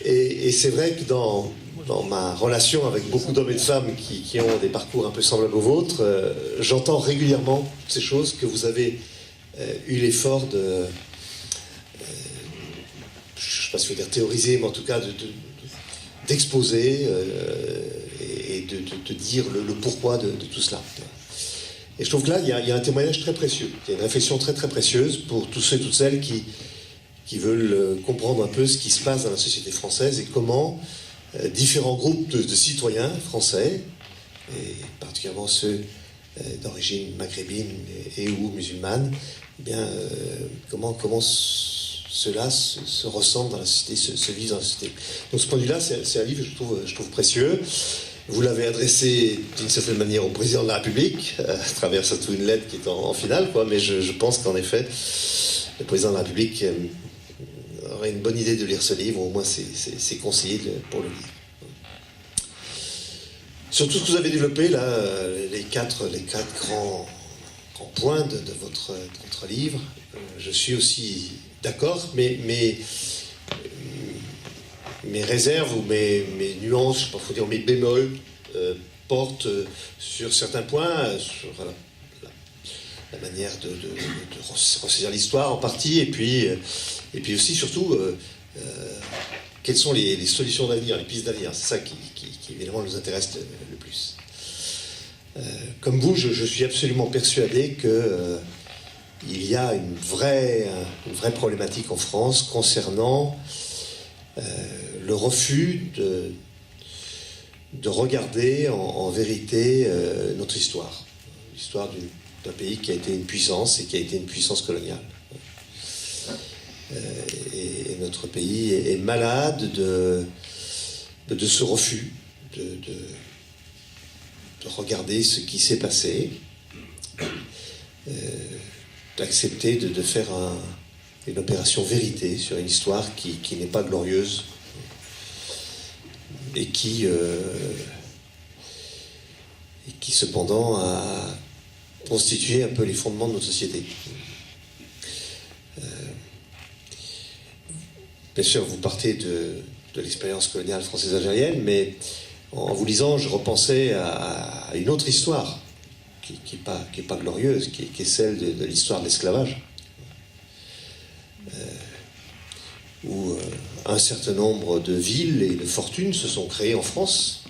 Et c'est vrai que dans ma relation avec beaucoup d'hommes et de femmes qui ont des parcours un peu semblables aux vôtres, j'entends régulièrement ces choses que vous avez eu l'effort de, je ne sais pas si je veux dire théoriser, mais en tout cas d'exposer et de dire le pourquoi de tout cela. Et je trouve que là, il y a un témoignage très précieux, il y a une réflexion très très précieuse pour tous ceux et toutes celles qui veulent comprendre un peu ce qui se passe dans la société française et comment différents groupes de citoyens français, et particulièrement ceux d'origine maghrébine et ou musulmane, eh bien, comment cela se ressent dans la société, se vit dans la société. Donc ce point de vue-là, c'est un livre que je trouve précieux. Vous l'avez adressé d'une certaine manière au président de la République, à travers surtout une lettre qui est en finale, quoi, mais je pense qu'en effet, le président de la République aurait une bonne idée de lire ce livre, au moins c'est conseillé pour le lire. Sur tout ce que vous avez développé, là, les quatre grands points de votre livre, je suis aussi d'accord, mais mes réserves ou mes nuances, je ne sais pas, faut dire mes bémols, portent sur certains points, sur la manière de ressaisir l'histoire en partie, et puis aussi, surtout, quelles sont les solutions d'avenir, les pistes d'avenir. C'est ça qui évidemment nous intéresse le plus. Comme vous, je suis absolument persuadé qu'il y a une vraie problématique en France concernant le refus de regarder en vérité notre histoire. L'histoire d'un pays qui a été une puissance et qui a été une puissance coloniale. Et notre pays est malade de ce refus de regarder ce qui s'est passé, d'accepter de faire une opération vérité sur une histoire qui n'est pas glorieuse et qui cependant a constitué un peu les fondements de notre société. Bien sûr, vous partez de l'expérience coloniale française algérienne, mais en vous lisant, je repensais à une autre histoire qui n'est pas glorieuse, qui est celle de l'histoire de l'esclavage, où un certain nombre de villes et de fortunes se sont créées en France,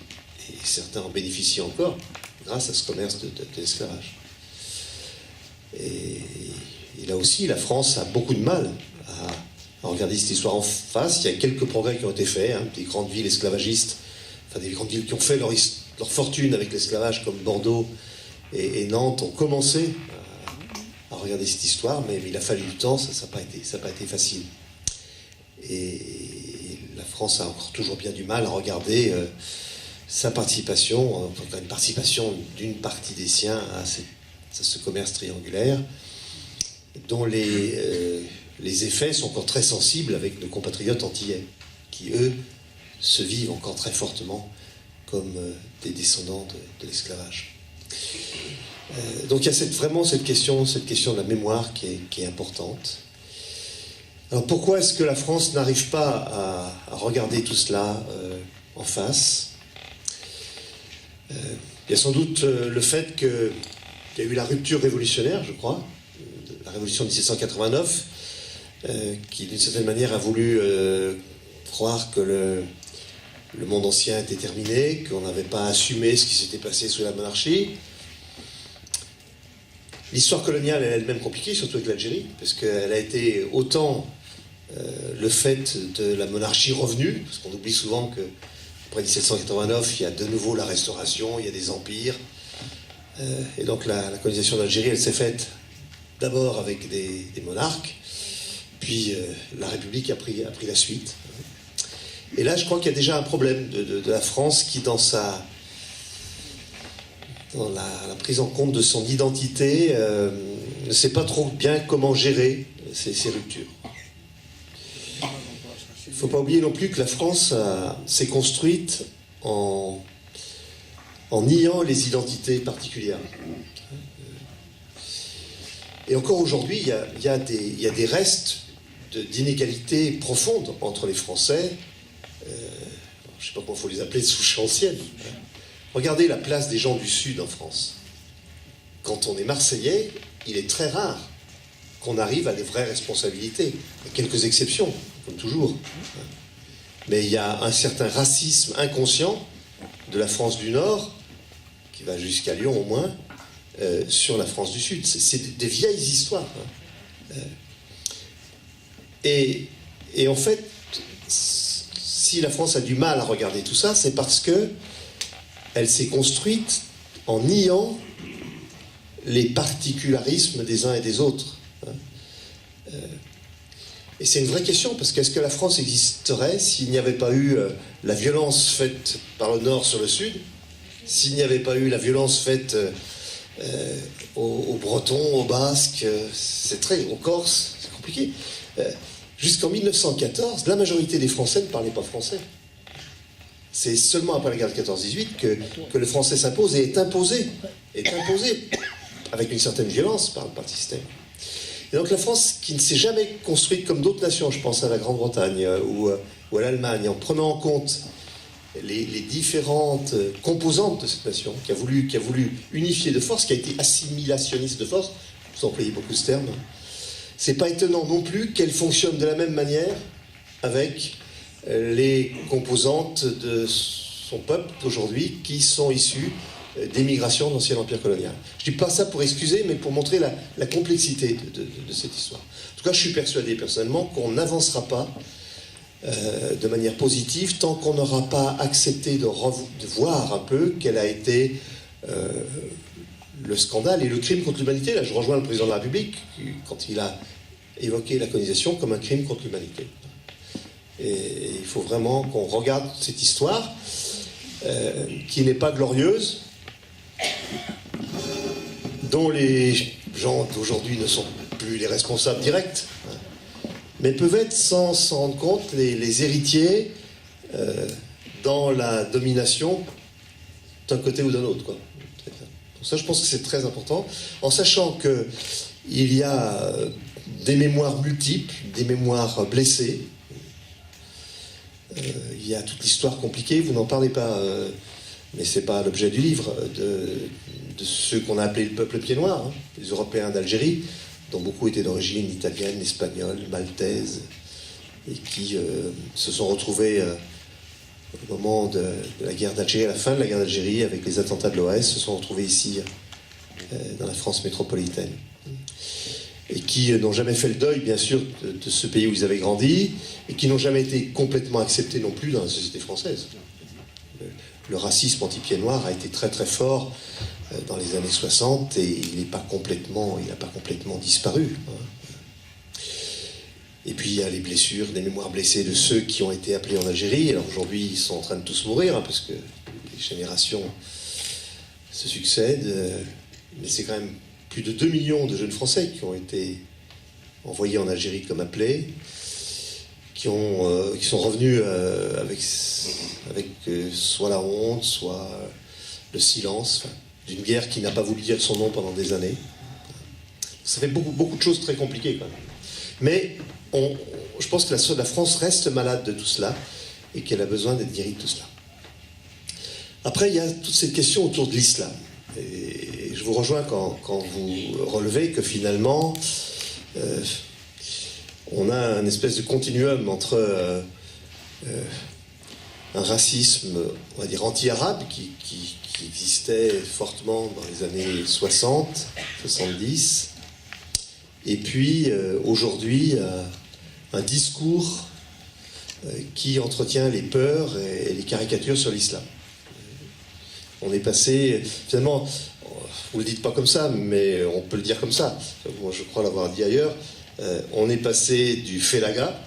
et certains en bénéficient encore grâce à ce commerce de l'esclavage. Et là aussi, la France a beaucoup de mal à regarder cette histoire en face. Il y a quelques progrès qui ont été faits, des grandes villes esclavagistes, des grandes villes qui ont fait leur fortune avec l'esclavage, comme Bordeaux et Nantes, ont commencé à regarder cette histoire, mais il a fallu du temps, ça n'a pas été facile. Et la France a encore toujours bien du mal à regarder sa participation, enfin une participation d'une partie des siens à ce commerce triangulaire, dont les effets sont encore très sensibles avec nos compatriotes antillais, qui, eux, se vivent encore très fortement comme des descendants de l'esclavage. Donc il y a vraiment cette question de la mémoire qui est importante. Alors pourquoi est-ce que la France n'arrive pas à regarder tout cela en face ? Il y a sans doute le fait qu'il y a eu la rupture révolutionnaire, je crois, la révolution de 1789, qui d'une certaine manière a voulu croire que le monde ancien était terminé, qu'on n'avait pas assumé ce qui s'était passé sous la monarchie. L'histoire coloniale est elle-même compliquée, surtout avec l'Algérie, parce qu'elle a été autant le fait de la monarchie revenue, parce qu'on oublie souvent qu'après 1789, il y a de nouveau la Restauration, il y a des empires, et donc la colonisation d'Algérie, elle s'est faite d'abord avec des monarques, puis la République a pris la suite. Et là, je crois qu'il y a déjà un problème de la France qui, dans la prise en compte de son identité, ne sait pas trop bien comment gérer ces ruptures. Il ne faut pas oublier non plus que la France s'est construite en niant les identités particulières. Et encore aujourd'hui, il y a des restes d'inégalités profondes entre les Français. Je ne sais pas comment il faut les appeler, de souche ancienne. Regardez la place des gens du Sud en France. Quand on est Marseillais, il est très rare qu'on arrive à des vraies responsabilités. Il y a quelques exceptions, comme toujours. Mais il y a un certain racisme inconscient de la France du Nord, qui va jusqu'à Lyon au moins, sur la France du Sud. C'est des vieilles histoires. Et en fait, si la France a du mal à regarder tout ça, c'est parce que elle s'est construite en niant les particularismes des uns et des autres. Et c'est une vraie question, parce qu'est-ce que la France existerait s'il n'y avait pas eu la violence faite par le Nord sur le Sud, s'il n'y avait pas eu la violence faite aux Bretons, aux Basques, aux Corses, c'est compliqué. Jusqu'en 1914, la majorité des Français ne parlaient pas français. C'est seulement après la guerre de 14-18 que le français s'impose et est imposé avec une certaine violence par le système. Et donc la France, qui ne s'est jamais construite comme d'autres nations, je pense à la Grande-Bretagne ou à l'Allemagne, en prenant en compte les différentes composantes de cette nation, qui a voulu unifier de force, qui a été assimilationniste de force, vous employez beaucoup ce terme, c'est pas étonnant non plus qu'elle fonctionne de la même manière avec les composantes de son peuple d'aujourd'hui qui sont issues des migrations de l'ancien empire colonial. Je ne dis pas ça pour excuser, mais pour montrer la complexité de cette histoire. En tout cas, je suis persuadé personnellement qu'on n'avancera pas de manière positive tant qu'on n'aura pas accepté de voir un peu quel a été le scandale et le crime contre l'humanité. Là, je rejoins le président de la République quand il a évoqué la colonisation comme un crime contre l'humanité. Et il faut vraiment qu'on regarde cette histoire qui n'est pas glorieuse, dont les gens d'aujourd'hui ne sont plus les responsables directs, mais peuvent être, sans s'en rendre compte, les héritiers dans la domination d'un côté ou d'un autre, quoi. Pour ça, je pense que c'est très important, en sachant qu'il y a des mémoires multiples, des mémoires blessées. Il y a toute l'histoire compliquée, vous n'en parlez pas, mais ce n'est pas l'objet du livre, de ceux qu'on a appelés le peuple pied noir, hein, les Européens d'Algérie, dont beaucoup étaient d'origine italienne, espagnole, maltaise, et qui se sont retrouvés au moment de la guerre d'Algérie, à la fin de la guerre d'Algérie, avec les attentats de l'OAS, se sont retrouvés ici, dans la France métropolitaine. Et qui n'ont jamais fait le deuil, bien sûr, de ce pays où ils avaient grandi, et qui n'ont jamais été complètement acceptés non plus dans la société française. Le racisme anti-pied-noir a été très très fort dans les années 60, et il n'a pas complètement disparu. Et puis il y a les blessures, les mémoires blessées de ceux qui ont été appelés en Algérie. Alors aujourd'hui, ils sont en train de tous mourir, hein, parce que les générations se succèdent, mais c'est quand même plus de 2 millions de jeunes Français qui ont été envoyés en Algérie comme appelés, qui sont revenus avec soit la honte, soit le silence, enfin, d'une guerre qui n'a pas voulu dire son nom pendant des années. Ça fait beaucoup de choses très compliquées quand même. Mais je pense que la France reste malade de tout cela et qu'elle a besoin d'être guérie de tout cela. Après, il y a toute cette question autour de l'islam. Et je vous rejoins quand vous relevez que finalement, on a un espèce de continuum entre un racisme, on va dire, anti-arabe qui existait fortement dans les années 60, 70, et puis aujourd'hui, un discours qui entretient les peurs et les caricatures sur l'islam. On est passé, finalement, vous le dites pas comme ça, mais on peut le dire comme ça. Moi, je crois l'avoir dit ailleurs. On est passé du félaga,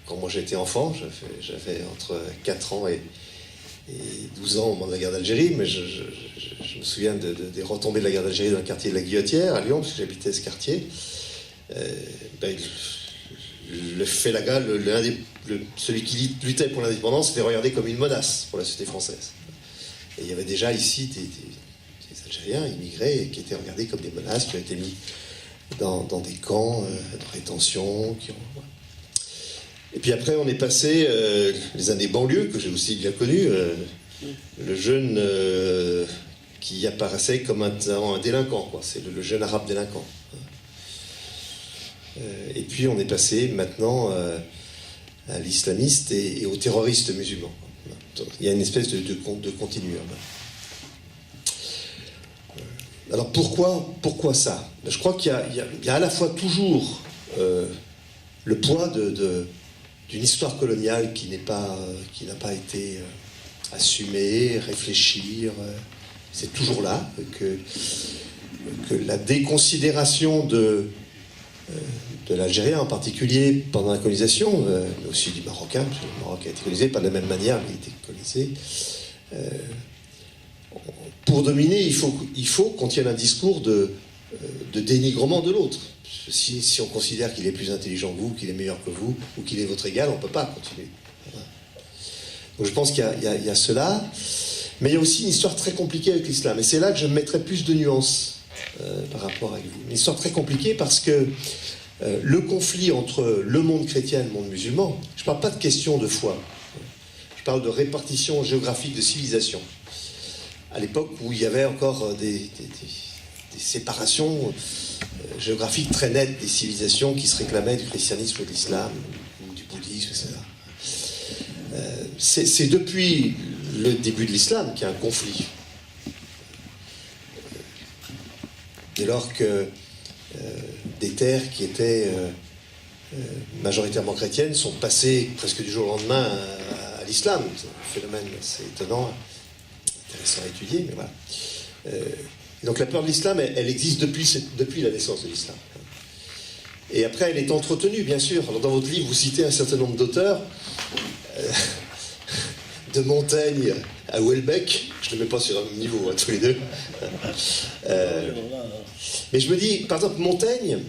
quand moi j'étais enfant, j'avais entre 4 ans et 12 ans au moment de la guerre d'Algérie, mais je me souviens des retombées de la guerre d'Algérie dans le quartier de la Guillotière, à Lyon, parce que j'habitais ce quartier. Le félaga, celui qui luttait pour l'indépendance, était regardé comme une menace pour la société française. Et il y avait déjà ici des Algériens immigrés qui étaient regardés comme des menaces, qui ont été mis dans des camps de rétention. Et puis après, on est passé les années banlieue, que j'ai aussi bien connues, le jeune qui apparaissait comme un délinquant, quoi. C'est le jeune arabe délinquant. Et puis on est passé maintenant à l'islamiste et aux terroristes musulmans. Donc, il y a une espèce de continuum. Alors pourquoi ça? Je crois qu'il y a à la fois toujours le poids d'une histoire coloniale qui n'a pas été assumée, réfléchir. C'est toujours là que la déconsidération de l'Algérien en particulier pendant la colonisation, mais aussi du Marocain, parce que le Maroc a été colonisé pas de la même manière, mais il a été colonisé. Pour dominer, il faut qu'on tienne un discours de dénigrement de l'autre. Si on considère qu'il est plus intelligent que vous, qu'il est meilleur que vous, ou qu'il est votre égal, on ne peut pas continuer. Donc je pense qu'il y a cela, mais il y a aussi une histoire très compliquée avec l'islam, et c'est là que je mettrai plus de nuances par rapport avec vous. Une histoire très compliquée parce que le conflit entre le monde chrétien et le monde musulman, je ne parle pas de question de foi, je parle de répartition géographique de civilisation. À l'époque où il y avait encore des séparations géographiques très nettes des civilisations qui se réclamaient du christianisme ou de l'islam, ou du c'est depuis le début de l'islam qu'il y a un conflit. Dès lors que des terres qui étaient majoritairement chrétiennes sont passées presque du jour au lendemain à l'islam. C'est un phénomène assez étonnant, intéressant à étudier, mais voilà. Donc la peur de l'islam, elle existe depuis la naissance de l'islam. Et après, elle est entretenue, bien sûr. Alors, dans votre livre, vous citez un certain nombre d'auteurs, de Montaigne à Houellebecq. Je ne le mets pas sur un même niveau, tous les deux. Mais je me dis, par exemple, Montaigne,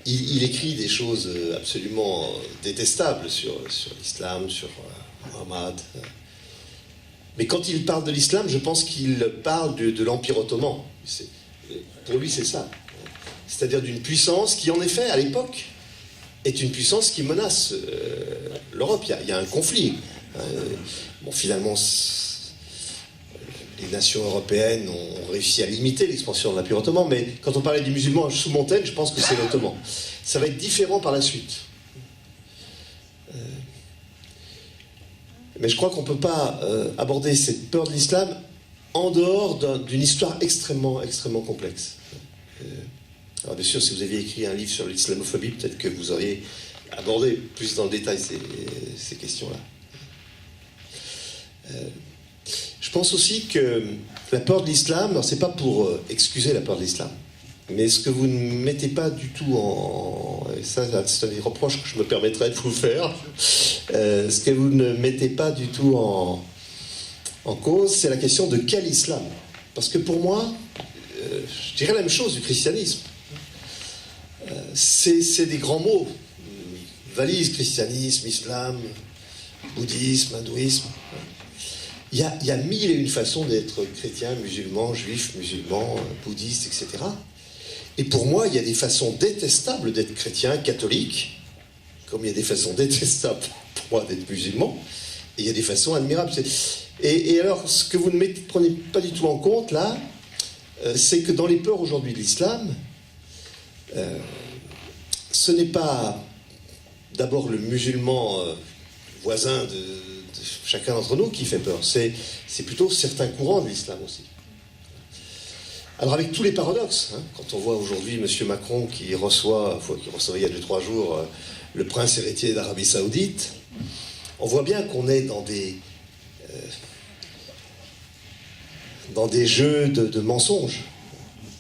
il écrit des choses absolument détestables sur l'islam, sur Muhammad. Mais quand il parle de l'islam, je pense qu'il parle de l'Empire ottoman. Pour lui, c'est ça. C'est-à-dire d'une puissance qui, en effet, à l'époque, est une puissance qui menace l'Europe. Il y a un conflit. Bon, finalement, les nations européennes ont réussi à limiter l'expansion de l'Empire ottoman, mais quand on parlait des musulmans sous Montaigne, je pense que c'est l'ottoman. Ça va être différent par la suite. Mais je crois qu'on ne peut pas aborder cette peur de l'islam en dehors d'une histoire extrêmement, extrêmement complexe. Alors bien sûr, si vous aviez écrit un livre sur l'islamophobie, peut-être que vous auriez abordé plus dans le détail ces questions-là. Je pense aussi que la peur de l'islam, alors c'est pas pour excuser la peur de l'islam, mais ce que vous ne mettez pas du tout et ça c'est un des reproches que je me permettrais de vous faire, ce que vous ne mettez pas du tout en cause, c'est la question de quel islam. Parce que pour moi, je dirais la même chose du christianisme. C'est des grands mots. Valise, christianisme, islam, bouddhisme, hindouisme. Il y a mille et une façons d'être chrétien, musulman, juif, musulman, bouddhiste, etc. Et pour moi, il y a des façons détestables d'être chrétien, catholique, comme il y a des façons détestables pour moi d'être musulman, et il y a des façons admirables. Et alors, ce que vous ne prenez pas du tout en compte, là, c'est que dans les peurs aujourd'hui de l'islam, ce n'est pas d'abord le musulman voisin de chacun d'entre nous qui fait peur, c'est plutôt certains courants de l'islam aussi. Alors avec tous les paradoxes, quand on voit aujourd'hui M. Macron qui recevait il y a 2-3 jours le prince héritier d'Arabie Saoudite, on voit bien qu'on est dans des jeux de mensonges.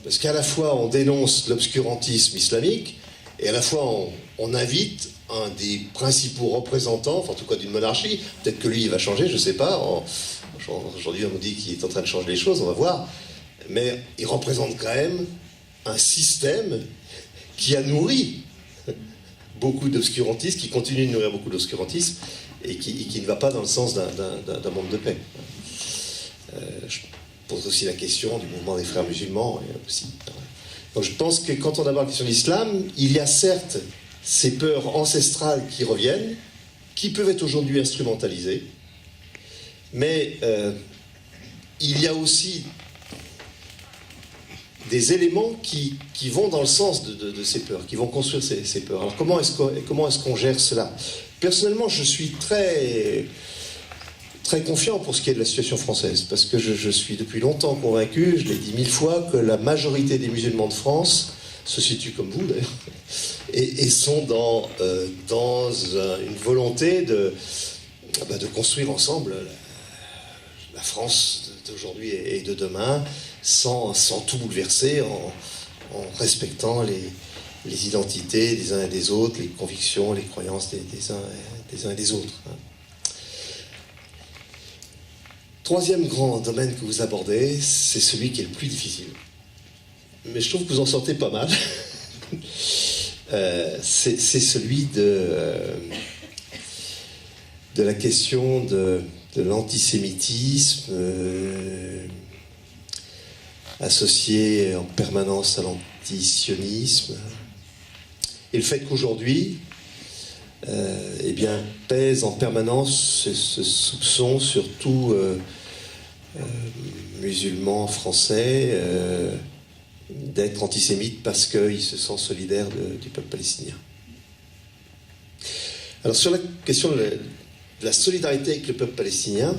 Parce qu'à la fois on dénonce l'obscurantisme islamique, et à la fois on invite un des principaux représentants, enfin en tout cas d'une monarchie, peut-être que lui il va changer, je ne sais pas, aujourd'hui on nous dit qu'il est en train de changer les choses, on va voir, mais il représente quand même un système qui a nourri beaucoup d'obscurantisme, qui continue de nourrir beaucoup d'obscurantisme, et qui ne va pas dans le sens d'un monde de paix. Je pose aussi la question du mouvement des frères musulmans, aussi. Donc je pense que quand on aborde la question de l'islam, il y a certes ces peurs ancestrales qui reviennent, qui peuvent être aujourd'hui instrumentalisées, mais il y a aussi des éléments qui vont dans le sens de ces peurs, qui vont construire ces peurs. Alors comment est-ce qu'on gère cela ? Personnellement, je suis très confiant pour ce qui est de la situation française, parce que je suis depuis longtemps convaincu, je l'ai dit 1000 fois, que la majorité des musulmans de France se situent comme vous d'ailleurs, et sont dans une volonté de construire ensemble la France d'aujourd'hui et de demain, sans tout bouleverser, en respectant les identités des uns et des autres, les convictions, les croyances des uns et des autres. Troisième grand domaine que vous abordez, c'est celui qui est le plus difficile. Mais je trouve que vous en sortez pas mal. C'est celui de la question de l'antisémitisme associé en permanence à l'antisionisme, et le fait qu'aujourd'hui pèse en permanence ce soupçon sur tout musulman français d'être antisémite parce qu'il se sent solidaire du peuple palestinien. Alors sur la question de la solidarité avec le peuple palestinien.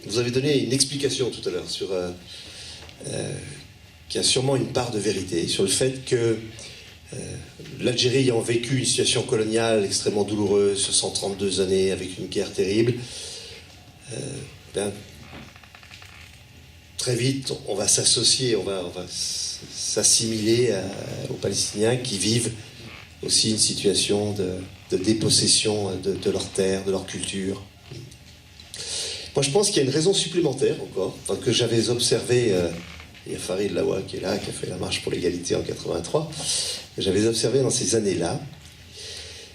Vous avez donné une explication tout à l'heure sur qui a sûrement une part de vérité sur le fait que l'Algérie ayant vécu une situation coloniale extrêmement douloureuse sur 132 années avec une guerre terrible, très vite on va s'associer, on va s'assimiler aux Palestiniens qui vivent aussi une situation de dépossession de leurs terres, de leur culture. Moi je pense qu'il y a une raison supplémentaire encore, que j'avais observée, il y a Farid Lawa qui est là, qui a fait la marche pour l'égalité en 83, que j'avais observé dans ces années-là,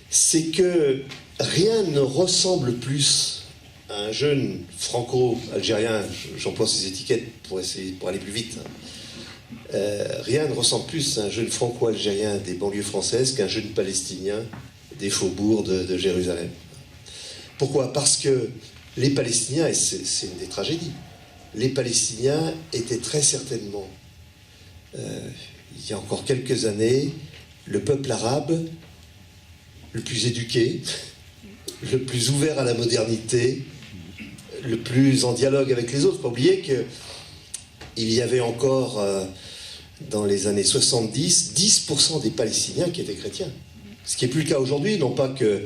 c'est que rien ne ressemble plus à un jeune franco-algérien, j'emploie ces étiquettes pour aller plus vite, rien ne ressemble plus à un jeune franco-algérien des banlieues françaises qu'un jeune palestinien des faubourgs de Jérusalem. Pourquoi ? Parce que les Palestiniens, et c'est une des tragédies, les Palestiniens étaient très certainement, il y a encore quelques années, le peuple arabe le plus éduqué, le plus ouvert à la modernité, le plus en dialogue avec les autres. Faut pas oublier qu'il y avait encore, dans les années 70, 10% des Palestiniens qui étaient chrétiens. Ce qui n'est plus le cas aujourd'hui, non pas que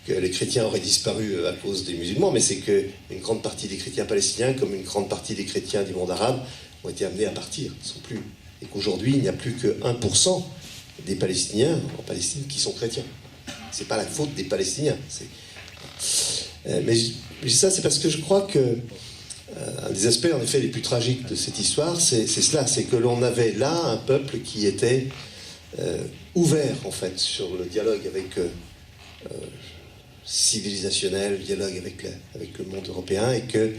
les chrétiens auraient disparu à cause des musulmans, mais c'est qu'une grande partie des chrétiens palestiniens, comme une grande partie des chrétiens du monde arabe, ont été amenés à partir, ne sont plus. Et qu'aujourd'hui, il n'y a plus que 1% des Palestiniens en Palestine qui sont chrétiens. C'est pas la faute des Palestiniens. Mais je dis ça, c'est parce que je crois que un des aspects, en effet, les plus tragiques de cette histoire, c'est cela, c'est que l'on avait là un peuple qui était ouvert, en fait, sur le dialogue avec civilisationnel, le dialogue avec le monde européen, et que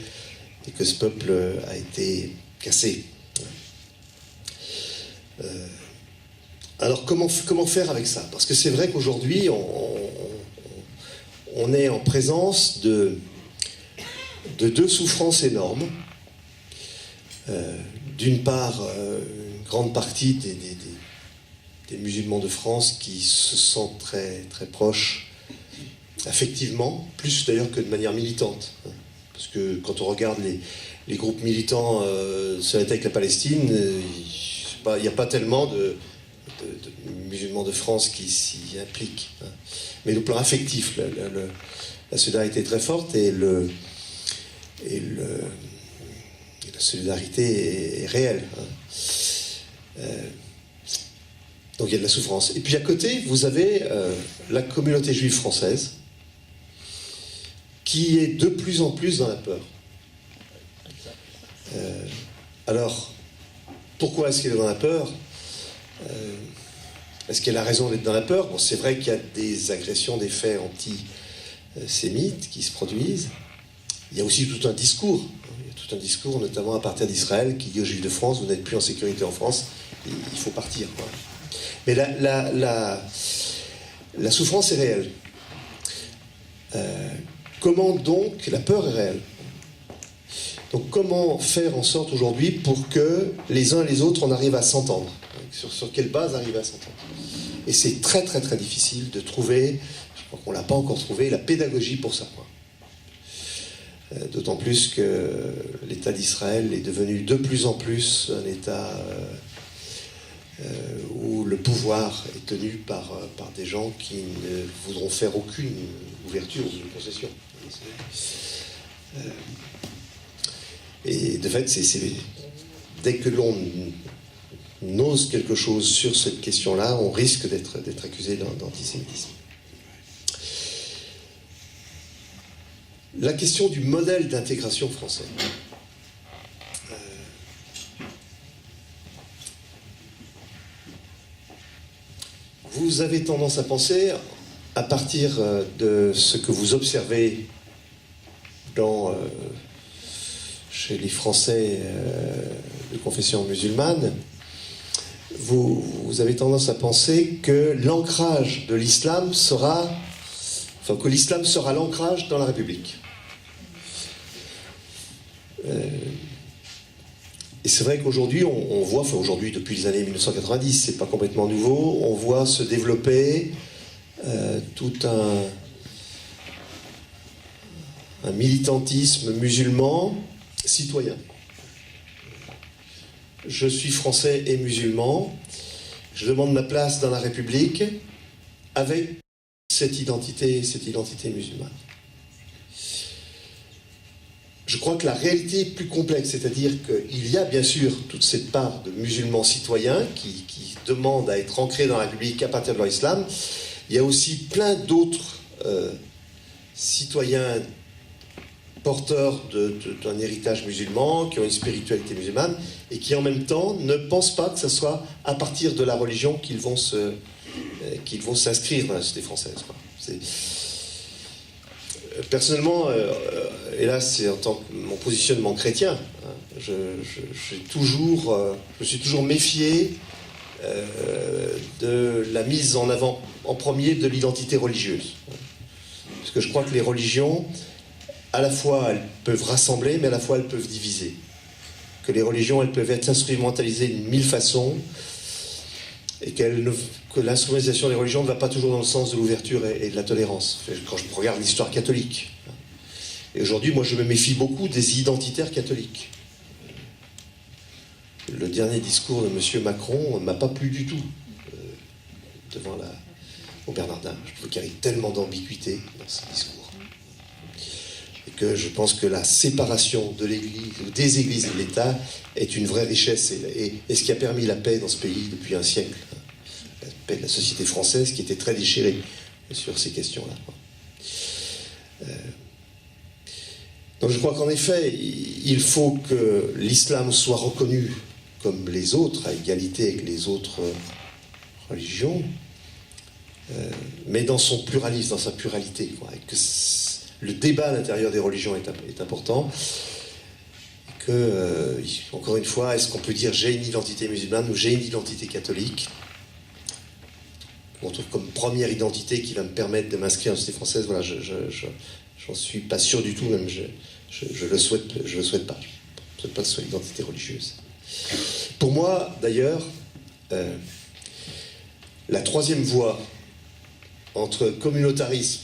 ce peuple a été cassé. Alors comment faire avec ça ? Parce que c'est vrai qu'aujourd'hui on est en présence de deux souffrances énormes. D'une part, une grande partie des musulmans de France qui se sentent très, très proches affectivement, plus d'ailleurs que de manière militante. Parce que quand on regarde les groupes militants avec la Palestine, il n'y a pas tellement de musulmans de France qui s'y impliquent. Mais le plan affectif, la solidarité est très forte et la solidarité est réelle. Donc il y a de la souffrance. Et puis à côté, vous avez la communauté juive française qui est de plus en plus dans la peur. Alors, pourquoi est-ce qu'elle est dans la peur ? Est-ce qu'elle a raison d'être dans la peur ? Bon, c'est vrai qu'il y a des agressions, des faits antisémites qui se produisent. Il y a aussi tout un discours. Il y a tout un discours, notamment à partir d'Israël, qui dit aux Juifs de France, vous n'êtes plus en sécurité en France, il faut partir. Quoi. Mais la souffrance est réelle. Comment donc, la peur est réelle. Donc comment faire en sorte aujourd'hui pour que les uns et les autres on arrive à s'entendre ? Sur quelle base arriver à s'entendre ? Et c'est très très très difficile de trouver, je crois qu'on ne l'a pas encore trouvé, la pédagogie pour ça. D'autant plus que l'État d'Israël est devenu de plus en plus un État où le pouvoir est tenu par des gens qui ne voudront faire aucune ouverture ou concession. Et de fait, dès que l'on ose quelque chose sur cette question-là, on risque d'être accusé d'antisémitisme. La question du modèle d'intégration français. Vous avez tendance à penser, à partir de ce que vous observez chez les Français de confession musulmane, vous avez tendance à penser que l'ancrage de l'islam sera l'ancrage dans la République. Et c'est vrai qu'aujourd'hui, on voit, aujourd'hui depuis les années 1990, c'est pas complètement nouveau, on voit se développer tout un militantisme musulman citoyen. Je suis français et musulman, je demande ma place dans la République avec cette identité musulmane. Je crois que la réalité est plus complexe, c'est-à-dire qu'il y a bien sûr toute cette part de musulmans citoyens qui demandent à être ancrés dans la République à partir de leur islam. Il y a aussi plein d'autres citoyens porteurs d'un héritage musulman, qui ont une spiritualité musulmane, et qui en même temps ne pensent pas que ce soit à partir de la religion qu'ils vont s'inscrire dans la société française. Personnellement, et là c'est en tant que mon positionnement chrétien, hein, je suis toujours méfié de la mise en avant en premier de l'identité religieuse. Parce que je crois que les religions, à la fois elles peuvent rassembler, mais à la fois elles peuvent diviser. Que les religions, elles peuvent être instrumentalisées de mille façons, et que l'instrumentalisation des religions ne va pas toujours dans le sens de l'ouverture et de la tolérance. Quand je regarde l'histoire catholique, et aujourd'hui, moi je me méfie beaucoup des identitaires catholiques. Le dernier discours de M. Macron ne m'a pas plu du tout devant au Bernardin. Je trouve qu'il y avait tellement d'ambiguïté dans ce discours. Et que je pense que la séparation de l'Église, des Églises et de l'État est une vraie richesse et ce qui a permis la paix dans ce pays depuis un siècle. La paix de la société française qui était très déchirée sur ces questions-là. Donc je crois qu'en effet, il faut que l'islam soit reconnu comme les autres, à égalité avec les autres religions, mais dans son pluralisme, dans sa pluralité, quoi, et que le débat à l'intérieur des religions est important, que, encore une fois, est-ce qu'on peut dire j'ai une identité musulmane ou j'ai une identité catholique, comme première identité qui va me permettre de m'inscrire en société française, voilà, j'en suis pas sûr du tout, même je le souhaite pas. Je ne souhaite pas que ce soit l'identité religieuse. Pour moi, d'ailleurs, la troisième voie entre communautarisme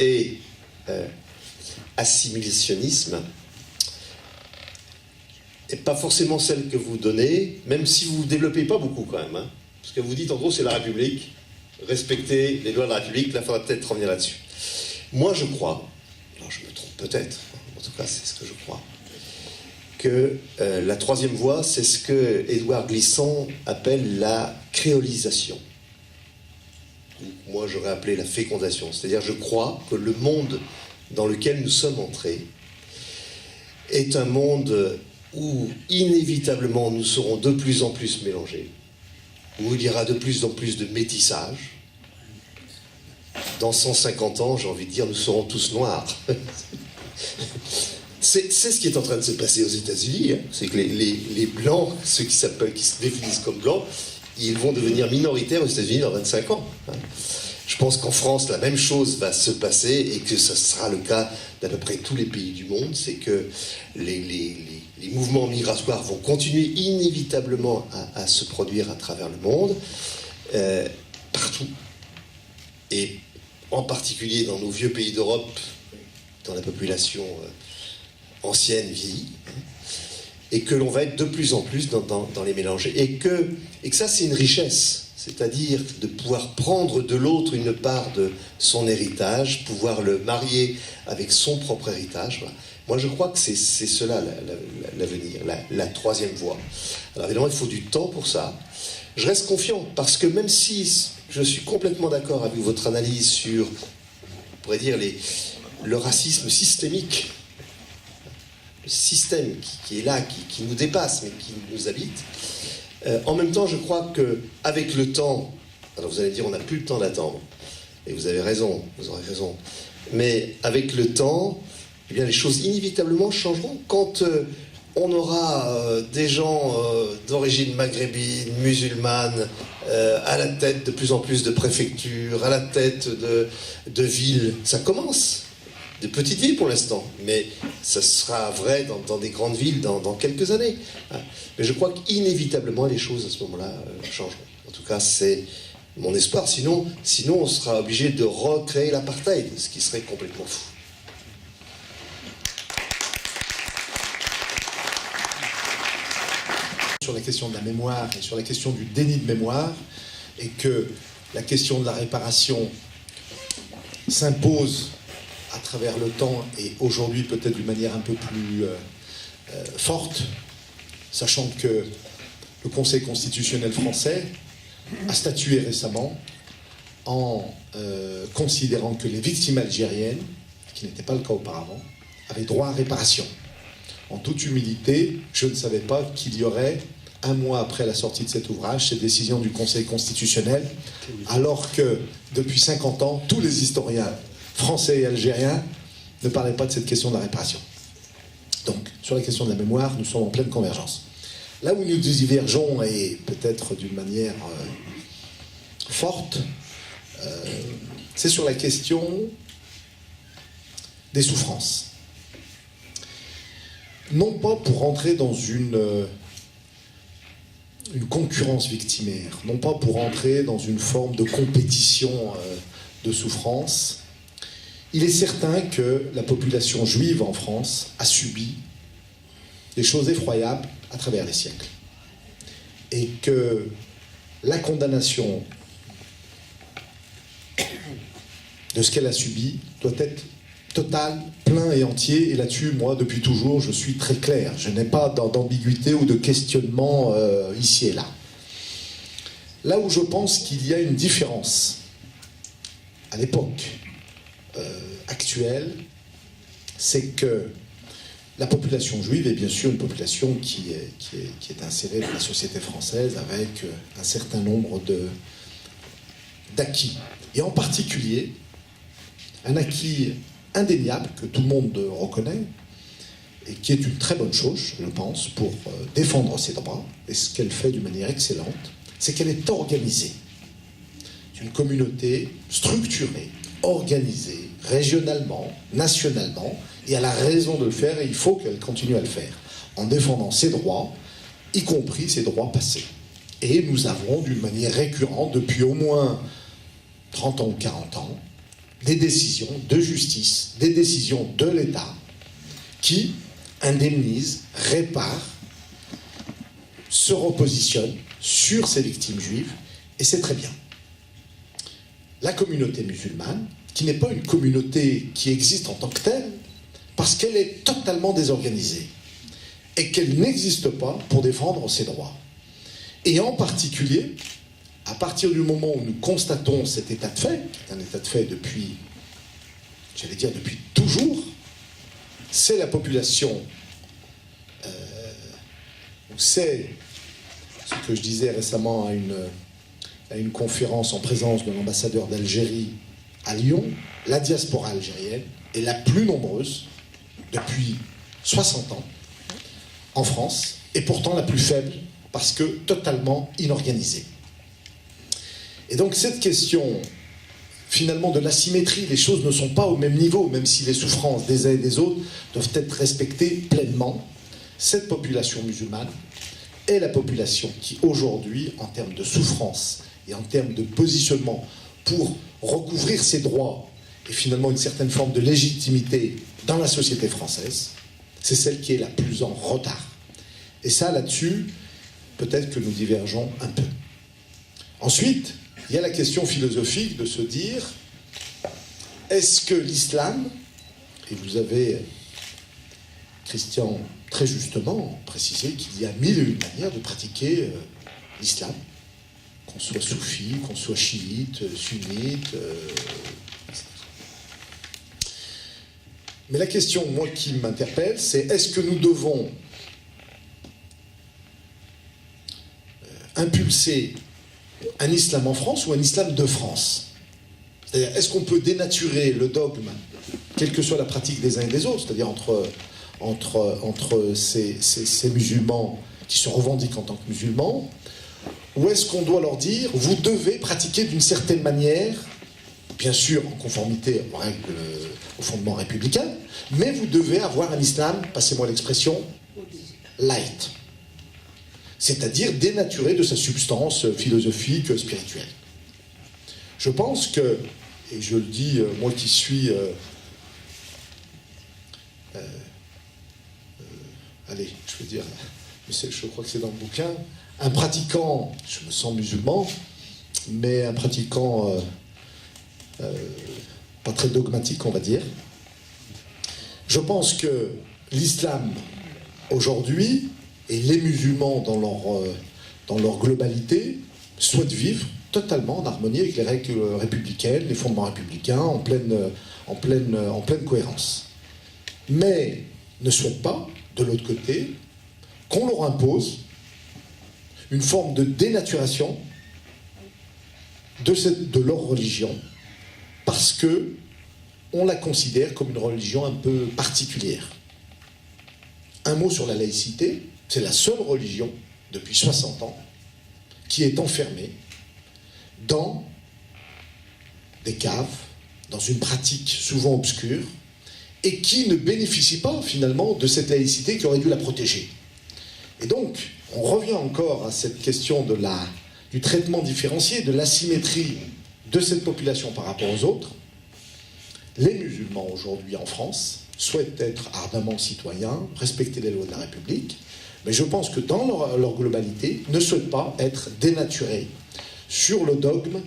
et assimilationnisme n'est pas forcément celle que vous donnez, même si vous ne développez pas beaucoup quand même. Hein, parce que vous dites, en gros, c'est la République, respecter les lois de la République, là, il faudra peut-être revenir là-dessus. Moi, je crois, alors je me trompe peut-être, en tout cas, c'est ce que je crois, que la troisième voie, c'est ce que Édouard Glissant appelle la créolisation. Moi, j'aurais appelé la fécondation. C'est-à-dire, je crois que le monde dans lequel nous sommes entrés est un monde où, inévitablement, nous serons de plus en plus mélangés, où il y aura de plus en plus de métissage. Dans 150 ans, j'ai envie de dire, nous serons tous noirs. C'est ce qui est en train de se passer aux États-Unis. Hein. C'est que les Blancs, ceux qui se définissent comme Blancs, ils vont devenir minoritaires aux États-Unis dans 25 ans. Hein. Je pense qu'en France, la même chose va se passer et que ce sera le cas d'à peu près tous les pays du monde. C'est que les mouvements migratoires vont continuer inévitablement à se produire à travers le monde, partout. Et en particulier dans nos vieux pays d'Europe, dans la population ancienne, vieillie, et que l'on va être de plus en plus dans les mélanges. Et que ça, c'est une richesse, c'est-à-dire de pouvoir prendre de l'autre une part de son héritage, pouvoir le marier avec son propre héritage. Voilà. Moi, je crois que c'est cela l'avenir, la troisième voie. Alors évidemment, il faut du temps pour ça. Je reste confiant, parce que même si je suis complètement d'accord avec votre analyse sur, on pourrait dire, le racisme systémique, le système qui est là, qui nous dépasse, mais qui nous habite. En même temps, je crois qu'avec le temps, alors vous allez dire, on n'a plus le temps d'attendre, et vous avez raison, vous aurez raison, mais avec le temps, eh bien, les choses inévitablement changeront. Quand on aura des gens d'origine maghrébine, musulmane, à la tête de plus en plus de préfectures, à la tête de villes, ça commence. Des petites villes pour l'instant, mais ça sera vrai dans des grandes villes dans quelques années. Mais je crois qu'inévitablement les choses à ce moment-là changeront. En tout cas, c'est mon espoir. Sinon, on sera obligé de recréer l'apartheid, ce qui serait complètement fou. sur la question de la mémoire et sur la question du déni de mémoire, et que la question de la réparation s'impose à travers le temps et aujourd'hui peut-être d'une manière un peu plus forte, sachant que le Conseil constitutionnel français a statué récemment en considérant que les victimes algériennes, ce qui n'était pas le cas auparavant, avaient droit à réparation. En toute humilité, je ne savais pas qu'il y aurait, un mois après la sortie de cet ouvrage, cette décision du Conseil constitutionnel, alors que depuis 50 ans, tous les historiens français et algériens ne parlaient pas de cette question de la réparation. Donc, sur la question de la mémoire, nous sommes en pleine convergence. Là où nous divergeons, et peut-être d'une manière forte, c'est sur la question des souffrances. Non pas pour rentrer dans une concurrence victimaire, non pas pour entrer dans une forme de compétition de souffrance. Il est certain que la population juive en France a subi des choses effroyables à travers les siècles. Et que la condamnation de ce qu'elle a subi doit être totale, plein et entier. Et là-dessus, moi, depuis toujours, je suis très clair. Je n'ai pas d'ambiguïté ou de questionnement ici et là. Là où je pense qu'il y a une différence à l'époque actuelle, c'est que la population juive est bien sûr une population qui est insérée dans la société française avec un certain nombre d'acquis. Et en particulier, un acquis indéniable que tout le monde reconnaît et qui est une très bonne chose, je pense, pour défendre ses droits, et ce qu'elle fait d'une manière excellente, c'est qu'elle est organisée. C'est une communauté structurée, organisée, régionalement, nationalement, et elle a raison de le faire, et il faut qu'elle continue à le faire, en défendant ses droits, y compris ses droits passés. Et nous avons, d'une manière récurrente, depuis au moins 30 ans ou 40 ans, des décisions de justice, des décisions de l'État qui indemnisent, réparent, se repositionnent sur ces victimes juives, et c'est très bien. La communauté musulmane, qui n'est pas une communauté qui existe en tant que telle, parce qu'elle est totalement désorganisée, et qu'elle n'existe pas pour défendre ses droits. Et en particulier, à partir du moment où nous constatons cet état de fait, qui est un état de fait depuis, j'allais dire depuis toujours, c'est la population, c'est ce que je disais récemment à une conférence en présence de l'ambassadeur d'Algérie à Lyon, la diaspora algérienne est la plus nombreuse depuis 60 ans en France, et pourtant la plus faible, parce que totalement inorganisée. Et donc cette question, finalement, de l'asymétrie, les choses ne sont pas au même niveau, même si les souffrances des uns et des autres doivent être respectées pleinement. Cette population musulmane est la population qui, aujourd'hui, en termes de souffrance et en termes de positionnement pour recouvrir ses droits et finalement une certaine forme de légitimité dans la société française, c'est celle qui est la plus en retard. Et ça, là-dessus, peut-être que nous divergeons un peu. Ensuite, il y a la question philosophique de se dire, est-ce que l'islam, et vous avez, Christian, très justement précisé qu'il y a 1001 manières de pratiquer l'islam, qu'on soit soufi, qu'on soit chiite, sunnite, etc. Mais la question, moi, qui m'interpelle, c'est est-ce que nous devons impulser un islam en France ou un islam de France? C'est-à-dire, est-ce qu'on peut dénaturer le dogme, quelle que soit la pratique des uns et des autres, c'est-à-dire entre ces musulmans qui se revendiquent en tant que musulmans, ou est-ce qu'on doit leur dire, vous devez pratiquer d'une certaine manière, bien sûr en conformité aux règles, aux fondements républicains, mais vous devez avoir un islam, passez-moi l'expression, light. C'est-à-dire dénaturé de sa substance philosophique, spirituelle. Je pense que, et je le dis, moi qui suis, allez, je veux dire, mais je crois que c'est dans le bouquin, un pratiquant, je me sens musulman, mais un pratiquant pas très dogmatique, on va dire. Je pense que l'islam, aujourd'hui, et les musulmans dans leur globalité, souhaitent vivre totalement en harmonie avec les règles républicaines, les fondements républicains, en pleine cohérence. Mais ne souhaitent pas, de l'autre côté, qu'on leur impose une forme de dénaturation de leur religion, parce que on la considère comme une religion un peu particulière. Un mot sur la laïcité, c'est la seule religion, depuis 60 ans, qui est enfermée dans des caves, dans une pratique souvent obscure, et qui ne bénéficie pas, finalement, de cette laïcité qui aurait dû la protéger. Et donc, on revient encore à cette question du traitement différencié, de l'asymétrie de cette population par rapport aux autres. Les musulmans, aujourd'hui, en France, souhaitent être ardemment citoyens, respecter les lois de la République, mais je pense que dans leur globalité, ne souhaitent pas être dénaturés sur le dogme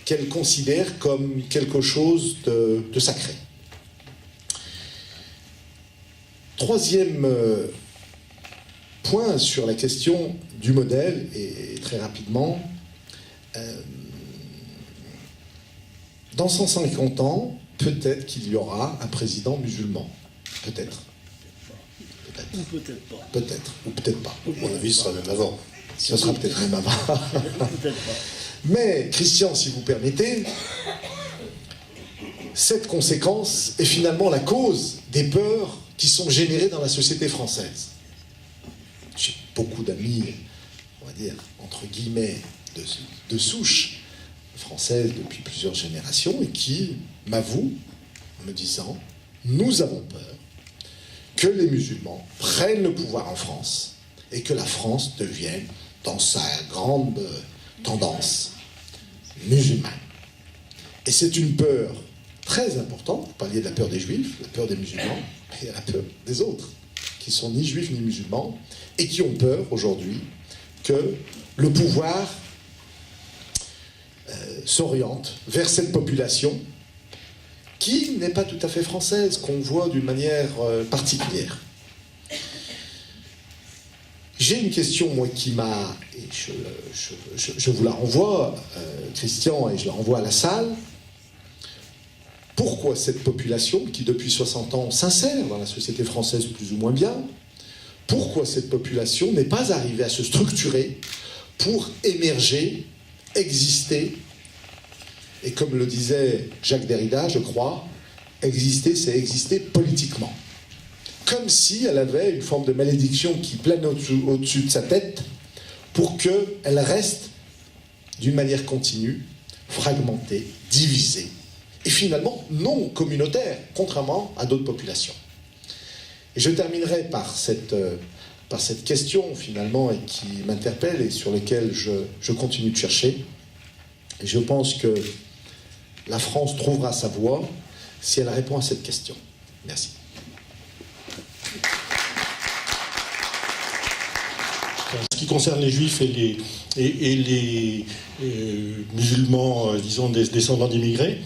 qu'elles considèrent comme quelque chose de sacré. Troisième point sur la question du modèle, et très rapidement, dans 150 ans, peut-être qu'il y aura un président musulman. Peut-être. Ou peut-être pas. Peut-être. Ou peut-être pas. À mon avis, ce sera même avant. Ce sera peut-être même avant. Peut-être pas. Mais, Christian, si vous permettez, cette conséquence est finalement la cause des peurs qui sont générées dans la société française. J'ai beaucoup d'amis, on va dire, entre guillemets, de souche française depuis plusieurs générations, et qui m'avouent, en me disant, nous avons peur que les musulmans prennent le pouvoir en France et que la France devienne, dans sa grande tendance, musulmane. Et c'est une peur très importante. Vous parliez de la peur des juifs, la peur des musulmans, mais il y a la peur des autres, qui sont ni juifs ni musulmans, et qui ont peur aujourd'hui que le pouvoir s'oriente vers cette population qui n'est pas tout à fait française, qu'on voit d'une manière particulière. J'ai une question, moi, qui m'a... et je vous la renvoie, Christian, et je la renvoie à la salle. Pourquoi cette population, qui depuis 60 ans s'insère dans la société française plus ou moins bien, pourquoi cette population n'est pas arrivée à se structurer pour émerger, exister, et comme le disait Jacques Derrida, je crois, exister, c'est exister politiquement. Comme si elle avait une forme de malédiction qui plane au-dessus de sa tête pour qu'elle reste d'une manière continue, fragmentée, divisée, et finalement non communautaire, contrairement à d'autres populations. Et je terminerai par cette question, finalement, et qui m'interpelle et sur laquelle je continue de chercher. Et je pense que la France trouvera sa voie si elle répond à cette question. Merci. En ce qui concerne les juifs et les musulmans, disons, descendants d'immigrés,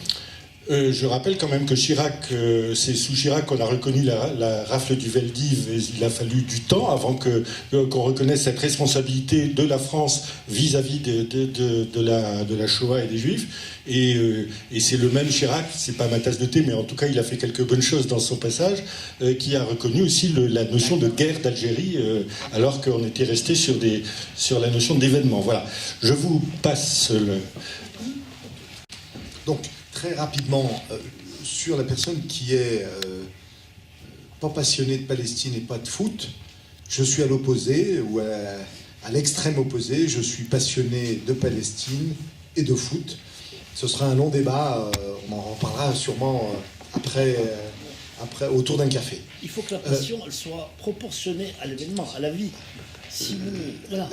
je rappelle quand même que Chirac, c'est sous Chirac qu'on a reconnu la rafle du Veldiv, et il a fallu du temps avant qu'on reconnaisse cette responsabilité de la France vis-à-vis de la Shoah et des Juifs. Et c'est le même Chirac, c'est pas ma tasse de thé, mais en tout cas il a fait quelques bonnes choses dans son passage, qui a reconnu aussi la notion de guerre d'Algérie, alors qu'on était resté sur la notion d'événement. Voilà. Je vous passe le... Donc, très rapidement, sur la personne qui est pas passionnée de Palestine et pas de foot, je suis à l'opposé, ou à l'extrême opposé, je suis passionné de Palestine et de foot. Ce sera un long débat, on en reparlera sûrement après autour d'un café. Il faut que la passion elle soit proportionnée à l'événement, à la vie. Sinon, voilà,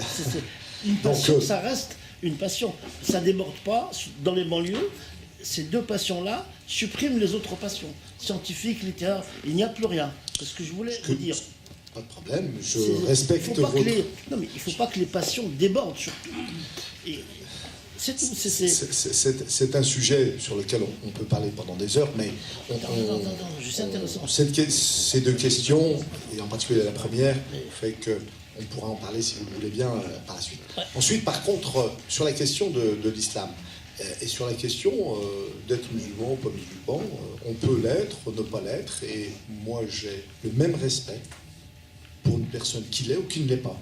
une passion, donc, ça reste une passion. Ça ne déborde pas dans les banlieues. Ces deux passions-là suppriment les autres passions. Scientifiques, littéraires, il n'y a plus rien. C'est ce que je voulais vous dire. Pas de problème, je respecte votre... Non, mais il ne faut pas que les passions débordent, surtout. Et c'est tout. C'est un sujet sur lequel on peut parler pendant des heures, mais... Non, c'est intéressant. Ces deux questions, et en particulier la première, fait qu'on pourra en parler, si vous le voulez bien, par la suite. Ouais. Ensuite, par contre, sur la question de l'islam, et sur la question d'être musulman ou pas musulman, on peut l'être, ne pas l'être, et moi j'ai le même respect pour une personne qui l'est ou qui ne l'est pas.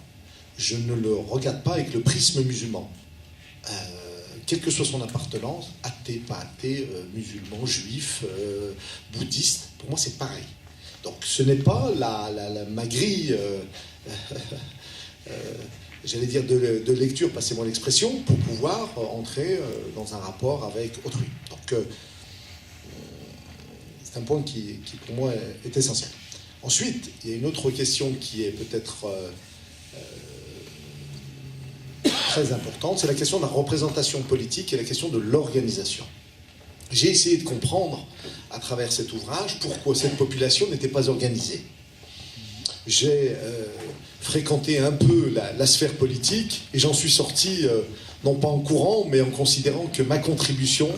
Je ne le regarde pas avec le prisme musulman. Quelle que soit son appartenance, athée, pas athée, musulman, juif, bouddhiste, pour moi c'est pareil. Donc ce n'est pas ma grille, j'allais dire de lecture, passez-moi l'expression, pour pouvoir entrer dans un rapport avec autrui. Donc c'est un point qui pour moi est essentiel. Ensuite, il y a une autre question qui est peut-être très importante, c'est la question de la représentation politique et la question de l'organisation. J'ai essayé de comprendre, à travers cet ouvrage, pourquoi cette population n'était pas organisée. J'ai fréquenté un peu la sphère politique et j'en suis sorti, non pas en courant, mais en considérant que ma contribution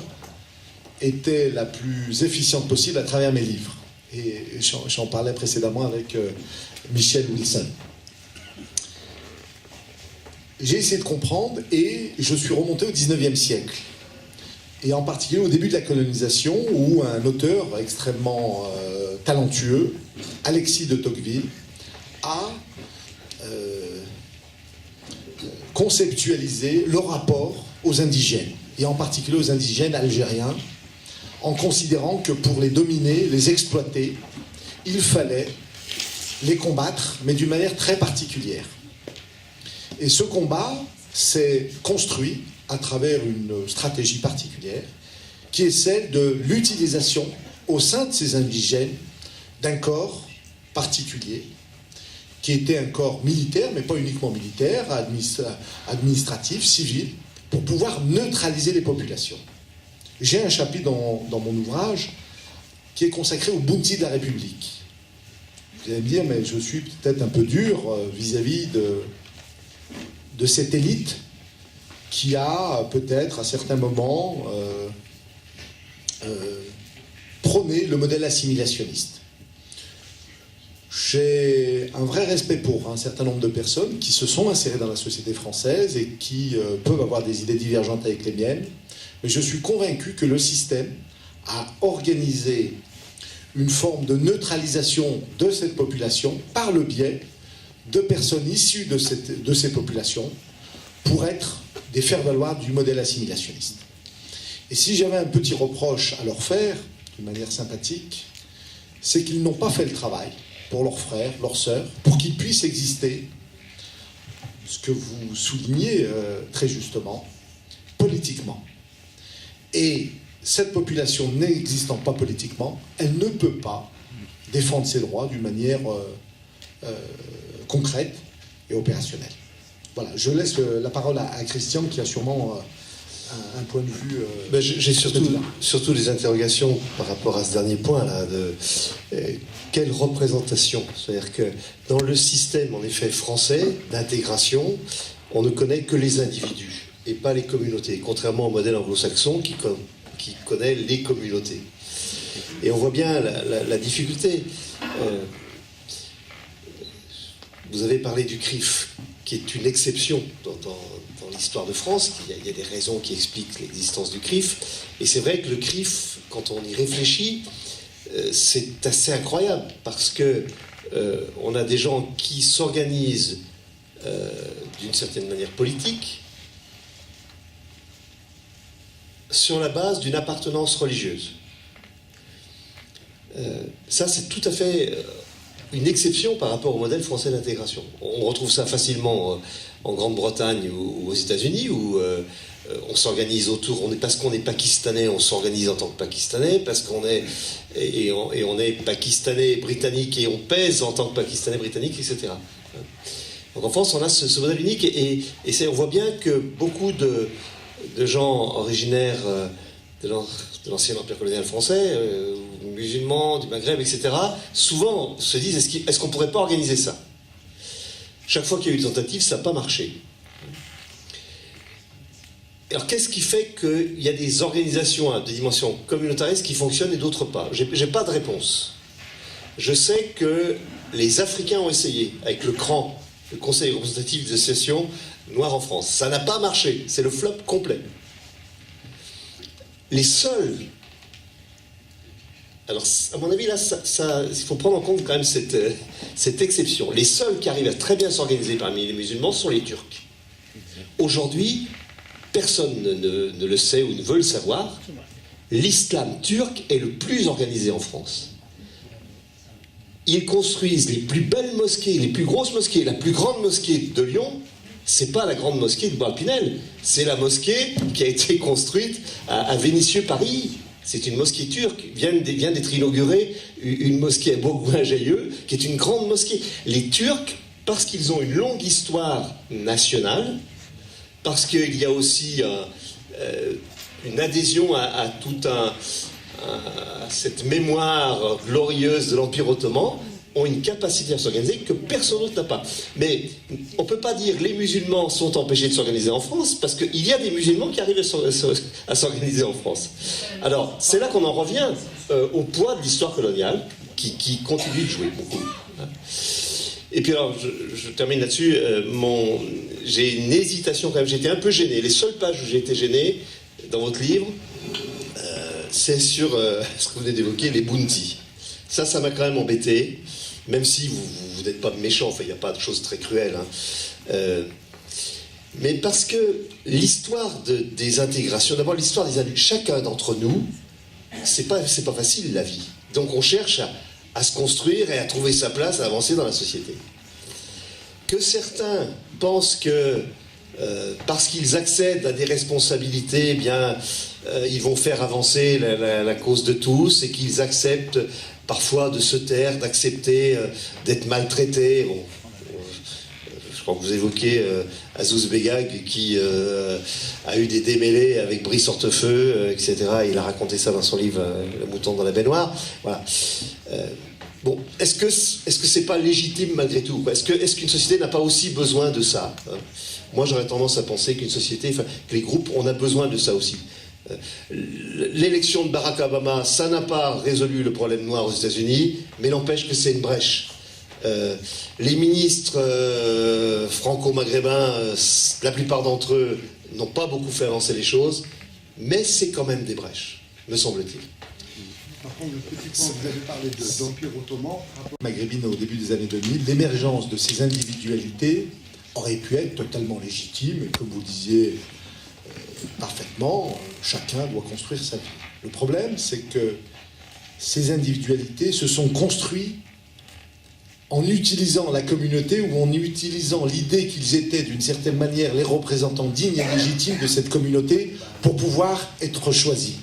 était la plus efficiente possible à travers mes livres. Et j'en parlais précédemment avec Michel Wilson. J'ai essayé de comprendre et je suis remonté au XIXe siècle. Et en particulier au début de la colonisation, où un auteur extrêmement talentueux, Alexis de Tocqueville, a conceptualisé le rapport aux indigènes, et en particulier aux indigènes algériens, en considérant que pour les dominer, les exploiter, il fallait les combattre, mais d'une manière très particulière. Et ce combat s'est construit à travers une stratégie particulière, qui est celle de l'utilisation au sein de ces indigènes d'un corps particulier, qui était un corps militaire, mais pas uniquement militaire, administratif, civil, pour pouvoir neutraliser les populations. J'ai un chapitre dans mon ouvrage qui est consacré au bounty de la République. Vous allez me dire, mais je suis peut-être un peu dur vis-à-vis de cette élite qui a peut-être à certains moments prôné le modèle assimilationniste. J'ai un vrai respect pour un certain nombre de personnes qui se sont insérées dans la société française et qui peuvent avoir des idées divergentes avec les miennes, mais je suis convaincu que le système a organisé une forme de neutralisation de cette population par le biais de personnes issues de ces populations pour être des faire-valoir du modèle assimilationniste. Et si j'avais un petit reproche à leur faire, d'une manière sympathique, c'est qu'ils n'ont pas fait le travail pour leurs frères, leurs sœurs, pour qu'ils puissent exister, ce que vous soulignez très justement, politiquement. Et cette population n'existant pas politiquement, elle ne peut pas défendre ses droits d'une manière concrète et opérationnelle. Voilà, je laisse la parole à Christian qui a sûrement un point de vue... J'ai surtout des interrogations par rapport à ce dernier point là, quelle représentation? C'est-à-dire que dans le système en effet français d'intégration, on ne connaît que les individus et pas les communautés, contrairement au modèle anglo-saxon qui connaît les communautés. Et on voit bien la difficulté. Vous avez parlé du CRIF, qui est une exception dans l'histoire de France. Il y a des raisons qui expliquent l'existence du CRIF. Et c'est vrai que le CRIF, quand on y réfléchit, c'est assez incroyable, parce que on a des gens qui s'organisent d'une certaine manière politique sur la base d'une appartenance religieuse. Ça, c'est tout à fait une exception par rapport au modèle français d'intégration. On retrouve ça facilement en Grande-Bretagne ou aux États-Unis, où on s'organise autour, parce qu'on est pakistanais, on s'organise en tant que pakistanais, parce qu'on est on est pakistanais, britannique, et on pèse en tant que pakistanais, britannique, etc. Donc en France, on a ce modèle unique, et on voit bien que beaucoup de gens originaires de l'ancien empire colonial français, musulmans, du Maghreb, etc., souvent se disent est-ce qu'on ne pourrait pas organiser ça? Chaque fois qu'il y a eu des tentatives, ça n'a pas marché. Alors qu'est-ce qui fait qu'il y a des organisations de dimension communautariste qui fonctionnent et d'autres pas? J'ai pas de réponse. Je sais que les Africains ont essayé avec le CRAN, le Conseil représentatif des associations noires en France. Ça n'a pas marché, c'est le flop complet. Les seuls... Alors, à mon avis, là, il faut prendre en compte quand même cette exception. Les seuls qui arrivent à très bien s'organiser parmi les musulmans sont les Turcs. Aujourd'hui, personne ne le sait ou ne veut le savoir, l'islam turc est le plus organisé en France. Ils construisent les plus belles mosquées, les plus grosses mosquées. La plus grande mosquée de Lyon, c'est pas la grande mosquée de Bois-Pinel, c'est la mosquée qui a été construite à Vénissieux-Paris. C'est une mosquée turque, vient d'être inaugurée une mosquée à Bourgoin-Jallieu, qui est une grande mosquée. Les Turcs, parce qu'ils ont une longue histoire nationale, parce qu'il y a aussi une adhésion à cette mémoire glorieuse de l'Empire ottoman, ont une capacité à s'organiser que personne d'autre n'a pas. Mais on ne peut pas dire que les musulmans sont empêchés de s'organiser en France, parce qu'il y a des musulmans qui arrivent à s'organiser en France. Alors, c'est là qu'on en revient au poids de l'histoire coloniale, qui continue de jouer beaucoup. Et puis alors, je termine là-dessus, j'ai une hésitation quand même, j'étais un peu gêné. Les seules pages où j'ai été gêné dans votre livre, c'est sur ce que vous venez d'évoquer, les bounties. Ça m'a quand même embêté, même si vous n'êtes pas méchant, enfin il n'y a pas de choses très cruelles. Mais parce que l'histoire des intégrations, d'abord l'histoire des adultes, chacun d'entre nous, c'est pas facile la vie. Donc on cherche à se construire et à trouver sa place, à avancer dans la société. Que certains pensent que parce qu'ils accèdent à des responsabilités, eh bien, ils vont faire avancer la cause de tous, et qu'ils acceptent parfois de se taire, d'accepter d'être maltraités. Bon, je crois que vous évoquez Azouz Begag qui a eu des démêlés avec Brice Hortefeux, etc. Il a raconté ça dans son livre Le mouton dans la baignoire. Voilà. Bon, est-ce que c'est pas légitime malgré tout, quoi? Est-ce qu'une société n'a pas aussi besoin de ça, hein? Moi, j'aurais tendance à penser qu'une société, que les groupes, on a besoin de ça aussi. L'élection de Barack Obama, ça n'a pas résolu le problème noir aux États-Unis, mais n'empêche que c'est une brèche. Les ministres franco-maghrébins, la plupart d'entre eux n'ont pas beaucoup fait avancer les choses, mais c'est quand même des brèches, me semble-t-il. Par contre, le petit point, vous avez parlé d'Empire ottoman. Maghrébine au début des années 2000, l'émergence de ces individualités aurait pu être totalement légitime, et comme vous disiez parfaitement, chacun doit construire sa vie. Le problème, c'est que ces individualités se sont construites en utilisant la communauté ou en utilisant l'idée qu'ils étaient d'une certaine manière les représentants dignes et légitimes de cette communauté pour pouvoir être choisis.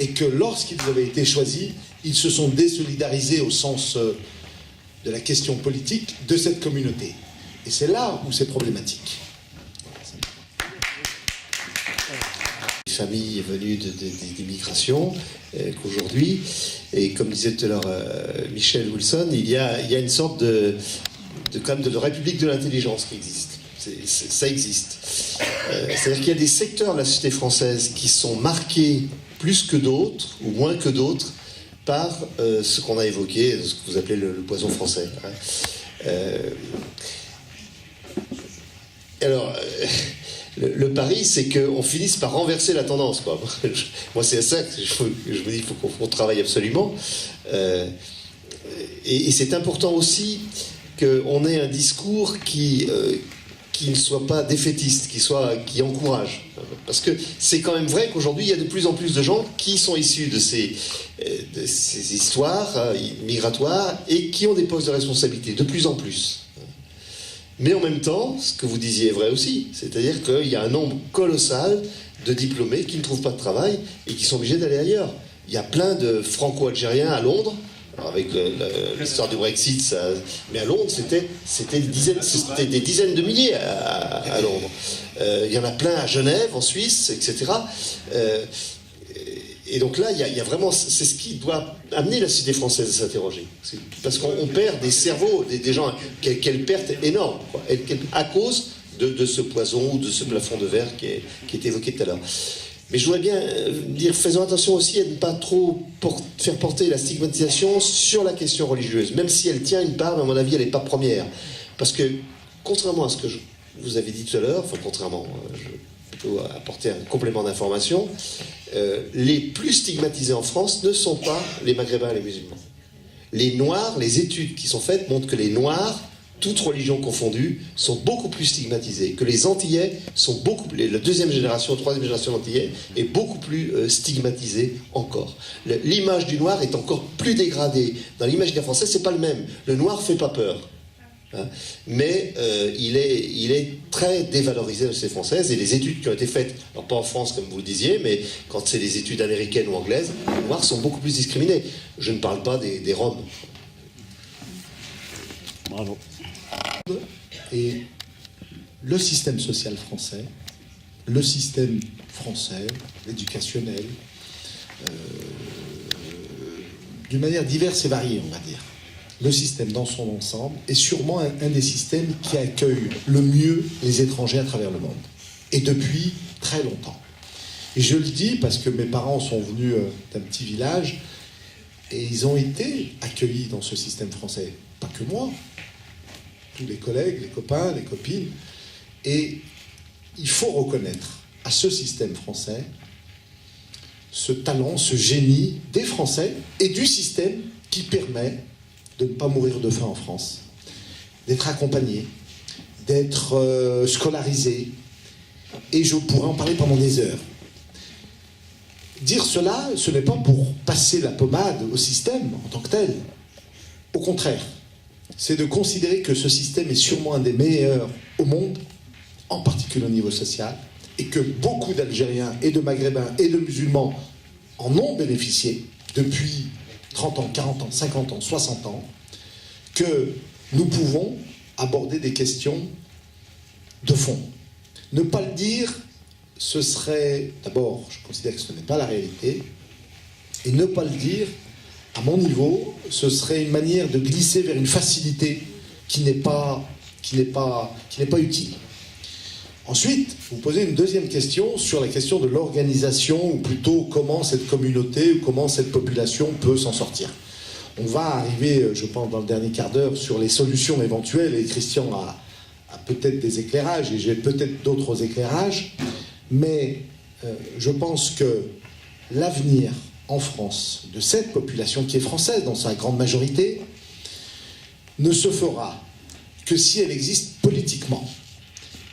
Et que lorsqu'ils avaient été choisis, ils se sont désolidarisés au sens de la question politique de cette communauté. Et c'est là où c'est problématique. Les familles venues des migrations, qu'aujourd'hui, et comme disait tout à l'heure Michel Wilson, il y a une sorte de république de l'intelligence qui existe. Ça existe. C'est-à-dire qu'il y a des secteurs de la société française qui sont marqués plus que d'autres, ou moins que d'autres, par ce qu'on a évoqué, ce que vous appelez le poison français. Alors, le pari, c'est qu'on finisse par renverser la tendance, quoi. Moi, c'est à ça que je me dis qu'il faut qu'on travaille absolument. Et c'est important aussi qu'on ait un discours qui ne soit pas défaitiste, qui encourage. Parce que c'est quand même vrai qu'aujourd'hui, il y a de plus en plus de gens qui sont issus de ces histoires migratoires et qui ont des postes de responsabilité, de plus en plus. Mais en même temps, ce que vous disiez est vrai aussi, c'est-à-dire qu'il y a un nombre colossal de diplômés qui ne trouvent pas de travail et qui sont obligés d'aller ailleurs. Il y a plein de franco-algériens à Londres. Alors avec l'histoire du Brexit, mais à Londres, c'était des dizaines de milliers à Londres. Il y en a plein à Genève, en Suisse, etc. Et donc là, il y a vraiment, c'est ce qui doit amener la société française à s'interroger. Parce qu'on perd des cerveaux, des gens, quelle perte énorme, quoi, à cause de ce poison ou de ce plafond de verre qui est évoqué tout à l'heure. Mais je voudrais bien dire, faisons attention aussi à ne pas trop faire porter la stigmatisation sur la question religieuse, même si elle tient une part, mais à mon avis, elle n'est pas première. Parce que, contrairement à ce que vous avez dit tout à l'heure, enfin contrairement, je peux apporter un complément d'information, les plus stigmatisés en France ne sont pas les Maghrébins et les musulmans. Les Noirs, les études qui sont faites montrent que les Noirs, toutes religions confondues, sont beaucoup plus stigmatisés, que les Antillais sont beaucoup plus... La deuxième génération, troisième génération d'Antillais est beaucoup plus stigmatisée encore. L'image du Noir est encore plus dégradée. Dans l'imaginaire français, c'est pas le même. Le Noir fait pas peur. Hein, mais il est très dévalorisé dans la société française, et les études qui ont été faites, alors pas en France comme vous le disiez, mais quand c'est des études américaines ou anglaises, les Noirs sont beaucoup plus discriminés. Je ne parle pas des Roms. Bravo. Et le système social français, le système français, éducationnel, d'une manière diverse et variée, on va dire, le système dans son ensemble est sûrement un des systèmes qui accueille le mieux les étrangers à travers le monde. Et depuis très longtemps. Et je le dis parce que mes parents sont venus d'un petit village et ils ont été accueillis dans ce système français. Pas que moi. Tous les collègues, les copains, les copines. Et il faut reconnaître à ce système français ce talent, ce génie des Français et du système qui permet de ne pas mourir de faim en France, d'être accompagné, d'être scolarisé. Et je pourrais en parler pendant des heures. Dire cela, ce n'est pas pour passer la pommade au système en tant que tel. Au contraire. C'est de considérer que ce système est sûrement un des meilleurs au monde, en particulier au niveau social, et que beaucoup d'Algériens et de Maghrébins et de musulmans en ont bénéficié depuis 30 ans, 40 ans, 50 ans, 60 ans, que nous pouvons aborder des questions de fond. Ne pas le dire, ce serait, d'abord, je considère que ce n'est pas la réalité, et ne pas le dire, à mon niveau, ce serait une manière de glisser vers une facilité qui n'est pas utile. Ensuite, vous posez une deuxième question sur la question de l'organisation, ou plutôt comment cette communauté ou comment cette population peut s'en sortir. On va arriver, je pense, dans le dernier quart d'heure sur les solutions éventuelles, et Christian a peut-être des éclairages, et j'ai peut-être d'autres éclairages, mais je pense que l'avenir en France de cette population qui est française dans sa grande majorité ne se fera que si elle existe politiquement.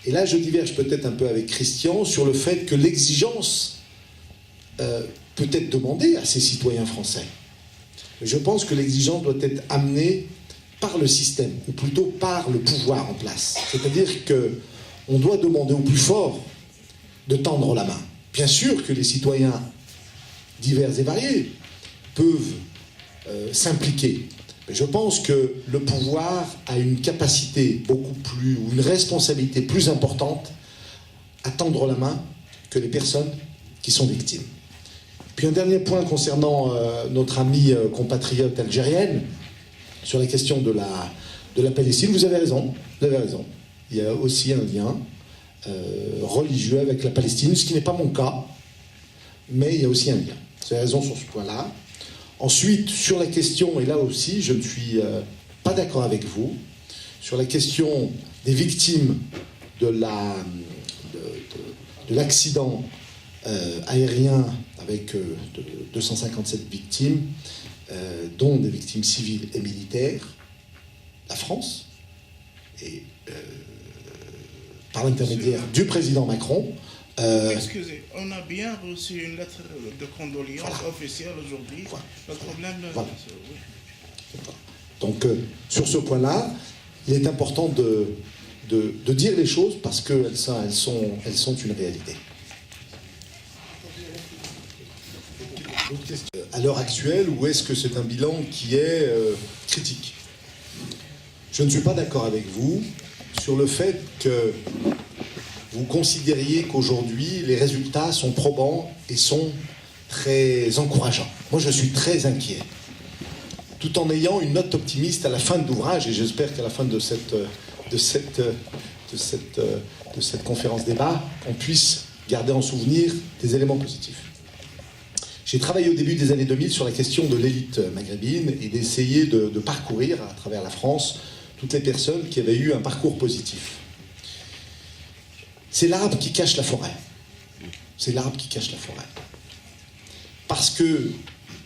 Et là, je diverge peut-être un peu avec Christian sur le fait que l'exigence peut être demandée à ces citoyens français. Je pense que l'exigence doit être amenée par le système, ou plutôt par le pouvoir en place. C'est-à-dire qu'on doit demander au plus fort de tendre la main. Bien sûr que les citoyens divers et variés peuvent s'impliquer. Mais je pense que le pouvoir a une capacité beaucoup plus, ou une responsabilité plus importante à tendre la main que les personnes qui sont victimes. Puis un dernier point concernant notre amie compatriote algérienne, sur la question de la Palestine. Vous avez raison, Il y a aussi un lien religieux avec la Palestine, ce qui n'est pas mon cas, mais il y a aussi un lien. Vous avez raison sur ce point-là. Ensuite, sur la question, et là aussi, je ne suis pas d'accord avec vous, sur la question des victimes de l'accident aérien avec 257 victimes, dont des victimes civiles et militaires, la France, et par l'intermédiaire du président Macron. Excusez, on a bien reçu une lettre de condoléances officielle aujourd'hui. Voilà. Le problème... Voilà. Oui. Donc, sur ce point-là, il est important de dire les choses parce qu'elles sont une réalité. À l'heure actuelle, ou est-ce que c'est un bilan qui est critique ? Je ne suis pas d'accord avec vous sur le fait que vous considériez qu'aujourd'hui, les résultats sont probants et sont très encourageant. Moi, je suis très inquiet. Tout en ayant une note optimiste à la fin de l'ouvrage, et j'espère qu'à la fin de cette conférence débat, on puisse garder en souvenir des éléments positifs. J'ai travaillé au début des années 2000 sur la question de l'élite maghrébine et d'essayer de parcourir à travers la France toutes les personnes qui avaient eu un parcours positif. C'est l'arbre qui cache la forêt. C'est l'arbre qui cache la forêt. Parce que,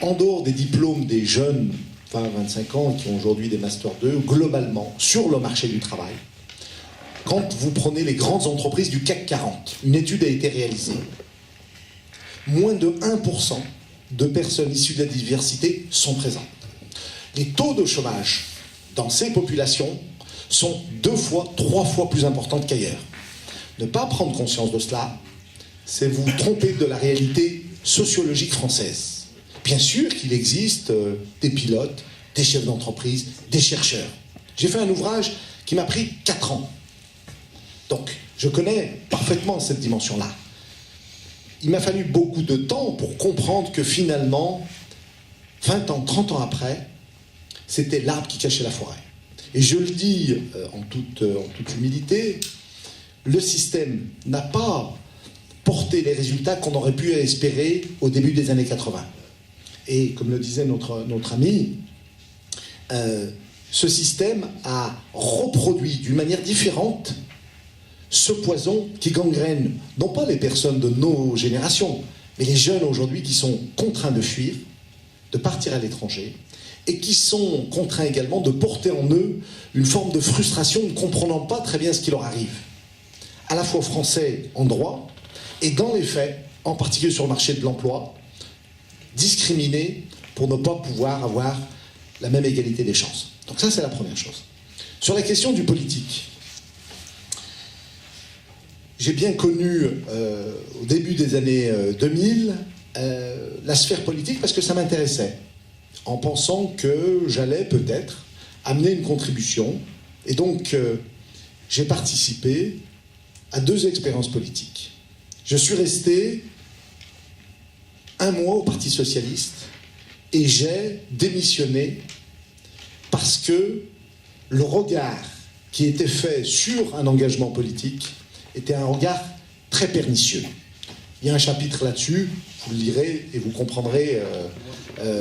en dehors des diplômes des jeunes 20-25 ans qui ont aujourd'hui des Master 2, globalement, sur le marché du travail, quand vous prenez les grandes entreprises du CAC 40, une étude a été réalisée, moins de 1% de personnes issues de la diversité sont présentes. Les taux de chômage dans ces populations sont 2 fois, 3 fois plus importants qu'ailleurs. Ne pas prendre conscience de cela, c'est vous tromper de la réalité sociologique française. Bien sûr qu'il existe des pilotes, des chefs d'entreprise, des chercheurs. J'ai fait un ouvrage qui m'a pris 4 ans. Donc, je connais parfaitement cette dimension-là. Il m'a fallu beaucoup de temps pour comprendre que finalement, 20 ans, 30 ans après, c'était l'arbre qui cachait la forêt. Et je le dis en toute humilité, le système n'a pas porté les résultats qu'on aurait pu espérer au début des années 80. Et comme le disait notre ami, ce système a reproduit d'une manière différente ce poison qui gangrène non pas les personnes de nos générations, mais les jeunes aujourd'hui qui sont contraints de fuir, de partir à l'étranger, et qui sont contraints également de porter en eux une forme de frustration, ne comprenant pas très bien ce qui leur arrive. À la fois français en droit, et dans les faits, en particulier sur le marché de l'emploi, discriminés pour ne pas pouvoir avoir la même égalité des chances. Donc ça, c'est la première chose. Sur la question du politique, j'ai bien connu au début des années 2000 la sphère politique parce que ça m'intéressait, en pensant que j'allais peut-être amener une contribution. Et donc, j'ai participé à 2 expériences politiques. Je suis resté 1 mois au Parti socialiste et j'ai démissionné parce que le regard qui était fait sur un engagement politique était un regard très pernicieux. Il y a un chapitre là-dessus, vous le lirez et vous comprendrez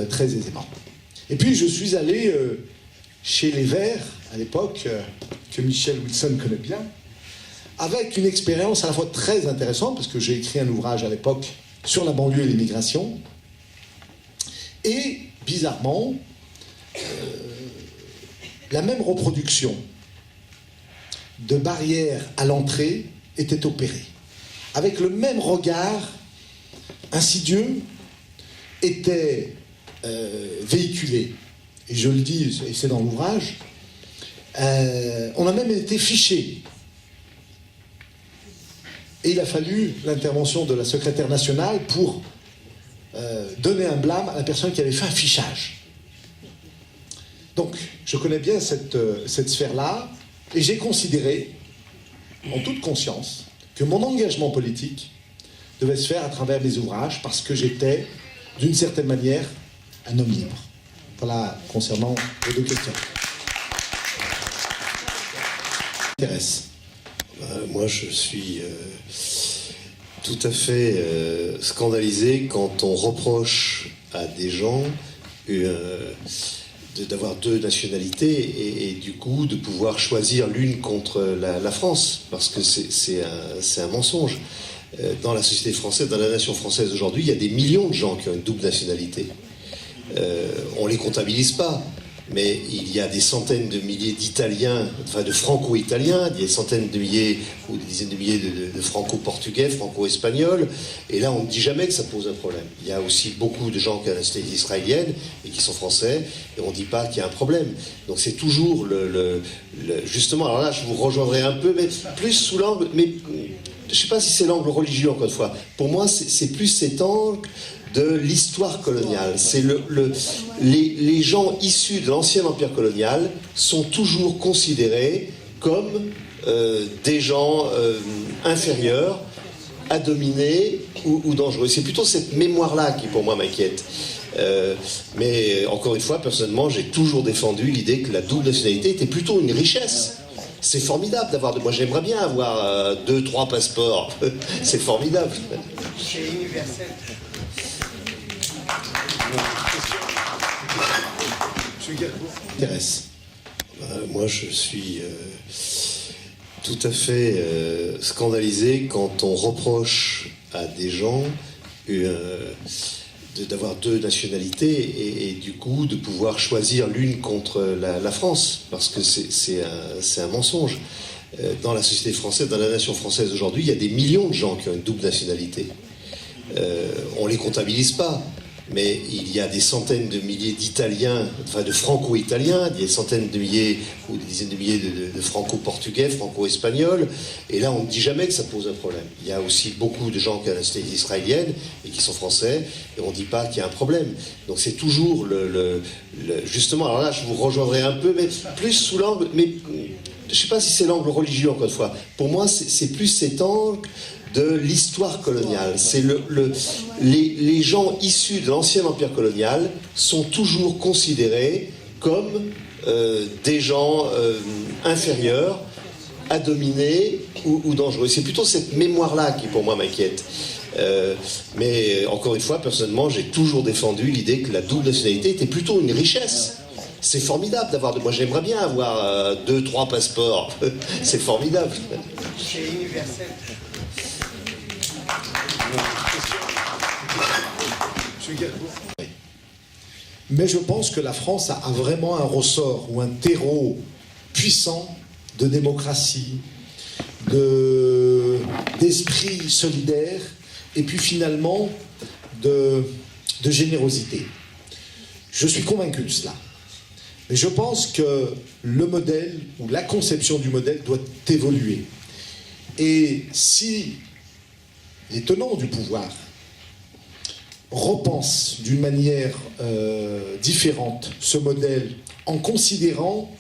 très aisément. Et puis je suis allé chez les Verts, à l'époque, que Michel Wilson connaît bien, avec une expérience à la fois très intéressante, parce que j'ai écrit un ouvrage à l'époque sur la banlieue et l'immigration, et bizarrement, la même reproduction de barrières à l'entrée était opérée. Avec le même regard insidieux était véhiculé. Et je le dis, et c'est dans l'ouvrage, on a même été fiché. Et il a fallu l'intervention de la secrétaire nationale pour donner un blâme à la personne qui avait fait un fichage. Donc, je connais bien cette sphère-là, et j'ai considéré, en toute conscience, que mon engagement politique devait se faire à travers mes ouvrages, parce que j'étais, d'une certaine manière, un homme libre. Voilà, concernant les 2 questions. Ça m'intéresse. Moi, je suis tout à fait scandalisé quand on reproche à des gens d'avoir 2 nationalités et du coup de pouvoir choisir l'une contre la France, parce que c'est un mensonge. Dans la société française, dans la nation française aujourd'hui, il y a des millions de gens qui ont une double nationalité. On ne les comptabilise pas, mais il y a des centaines de milliers d'Italiens, enfin de franco-italiens, des centaines de milliers ou des dizaines de milliers de franco-portugais, franco-espagnols, et là on ne dit jamais que ça pose un problème. Il y a aussi beaucoup de gens qui ont la nationalité israélienne et qui sont français, et on ne dit pas qu'il y a un problème. Donc c'est toujours justement, alors là je vous rejoindrai un peu, mais plus sous l'angle, mais je ne sais pas si c'est l'angle religieux encore une fois. Pour moi c'est plus cet angle de l'histoire coloniale. C'est les gens issus de l'ancien empire colonial sont toujours considérés comme des gens inférieurs à dominer ou dangereux. C'est plutôt cette mémoire-là qui, pour moi, m'inquiète. Mais encore une fois, personnellement, j'ai toujours défendu l'idée que la double nationalité était plutôt une richesse. C'est formidable d'avoir... Moi, j'aimerais bien avoir 2-3 passeports. C'est formidable. C'est universel. Intéresse. Moi, je suis tout à fait scandalisé quand on reproche à des gens d'avoir 2 nationalités et du coup de pouvoir choisir l'une contre la France, parce que c'est un mensonge. Dans la société française, dans la nation française aujourd'hui, il y a des millions de gens qui ont une double nationalité. On ne les comptabilise pas, mais il y a des centaines de milliers d'Italiens, enfin de franco-italiens, des centaines de milliers ou des dizaines de milliers de franco-portugais, franco-espagnols, et là on ne dit jamais que ça pose un problème. Il y a aussi beaucoup de gens qui ont la nationalité israélienne et qui sont français, et on ne dit pas qu'il y a un problème. Donc c'est toujours justement, alors là je vous rejoindrai un peu, mais plus sous l'angle, mais je ne sais pas si c'est l'angle religieux encore une fois. Pour moi c'est plus cet angle de l'histoire coloniale. C'est les gens issus de l'ancien empire colonial sont toujours considérés comme des gens inférieurs, à dominer ou dangereux. C'est plutôt cette mémoire-là qui, pour moi, m'inquiète. Mais encore une fois, personnellement, j'ai toujours défendu l'idée que la double nationalité était plutôt une richesse. C'est formidable d'avoir... Moi, j'aimerais bien avoir 2-3 passeports. C'est formidable. C'est universel. Mais je pense que la France a vraiment un ressort ou un terreau puissant de démocratie, d'esprit solidaire et puis finalement de générosité. Je suis convaincu de cela. Mais je pense que le modèle ou la conception du modèle doit évoluer. Et si les tenants du pouvoir repensent d'une manière différente ce modèle en considérant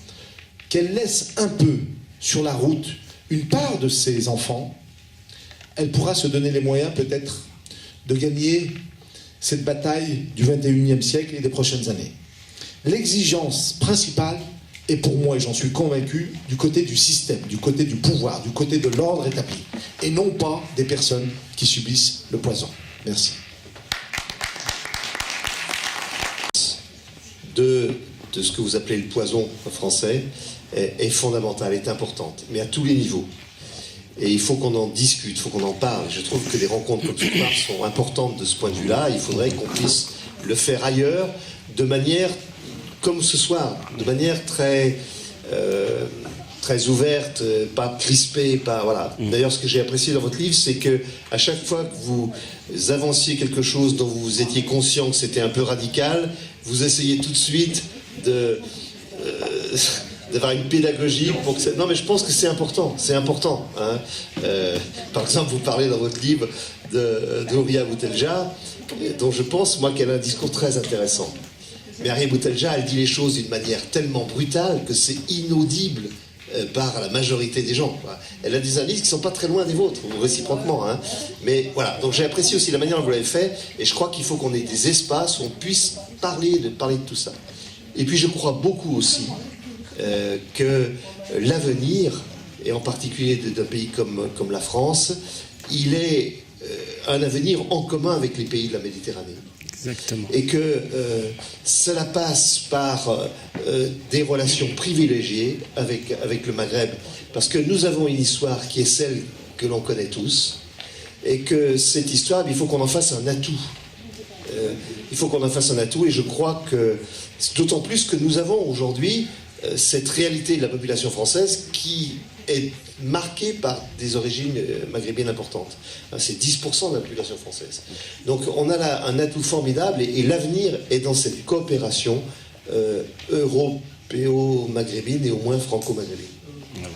qu'elle laisse un peu sur la route une part de ses enfants, elle pourra se donner les moyens peut-être de gagner cette bataille du XXIe siècle et des prochaines années. L'exigence principale est pour moi, et j'en suis convaincu, du côté du système, du côté du pouvoir, du côté de l'ordre établi, et non pas des personnes qui subissent le poison. Merci. De ce que vous appelez le poison français est fondamentale, est importante, mais à tous les niveaux. Et il faut qu'on en discute, il faut qu'on en parle. Je trouve que les rencontres comme ce soir sont importantes de ce point de vue-là. Il faudrait qu'on puisse le faire ailleurs, de manière, comme ce soir, de manière très ouverte, pas crispée, pas voilà. D'ailleurs, ce que j'ai apprécié dans votre livre, c'est que à chaque fois que vous avanciez quelque chose dont vous étiez conscient que c'était un peu radical, vous essayez tout de suite d'avoir une pédagogie pour que ça... Non, mais je pense que c'est important, hein. Par exemple, vous parlez dans votre livre de Houria Boutelja, dont je pense, moi, qu'elle a un discours très intéressant. Mais Houria Boutelja, elle dit les choses d'une manière tellement brutale que c'est inaudible par la majorité des gens, quoi. Elle a des analyses qui ne sont pas très loin des vôtres, réciproquement, hein. Mais voilà, donc j'ai apprécié aussi la manière dont vous l'avez fait, et je crois qu'il faut qu'on ait des espaces où on puisse parler de tout ça. Et puis je crois beaucoup aussi que l'avenir, et en particulier d'un pays comme la France, il est un avenir en commun avec les pays de la Méditerranée. Exactement. Et que cela passe par des relations privilégiées avec le Maghreb, parce que nous avons une histoire qui est celle que l'on connaît tous, et que cette histoire, il faut qu'on en fasse un atout. Il faut qu'on en fasse un atout, et je crois que, d'autant plus que nous avons aujourd'hui cette réalité de la population française qui est marquée par des origines maghrébines importantes. C'est 10% de la population française. Donc on a là un atout formidable, et l'avenir est dans cette coopération européo-maghrébine et au moins franco-maghrébine. Voilà.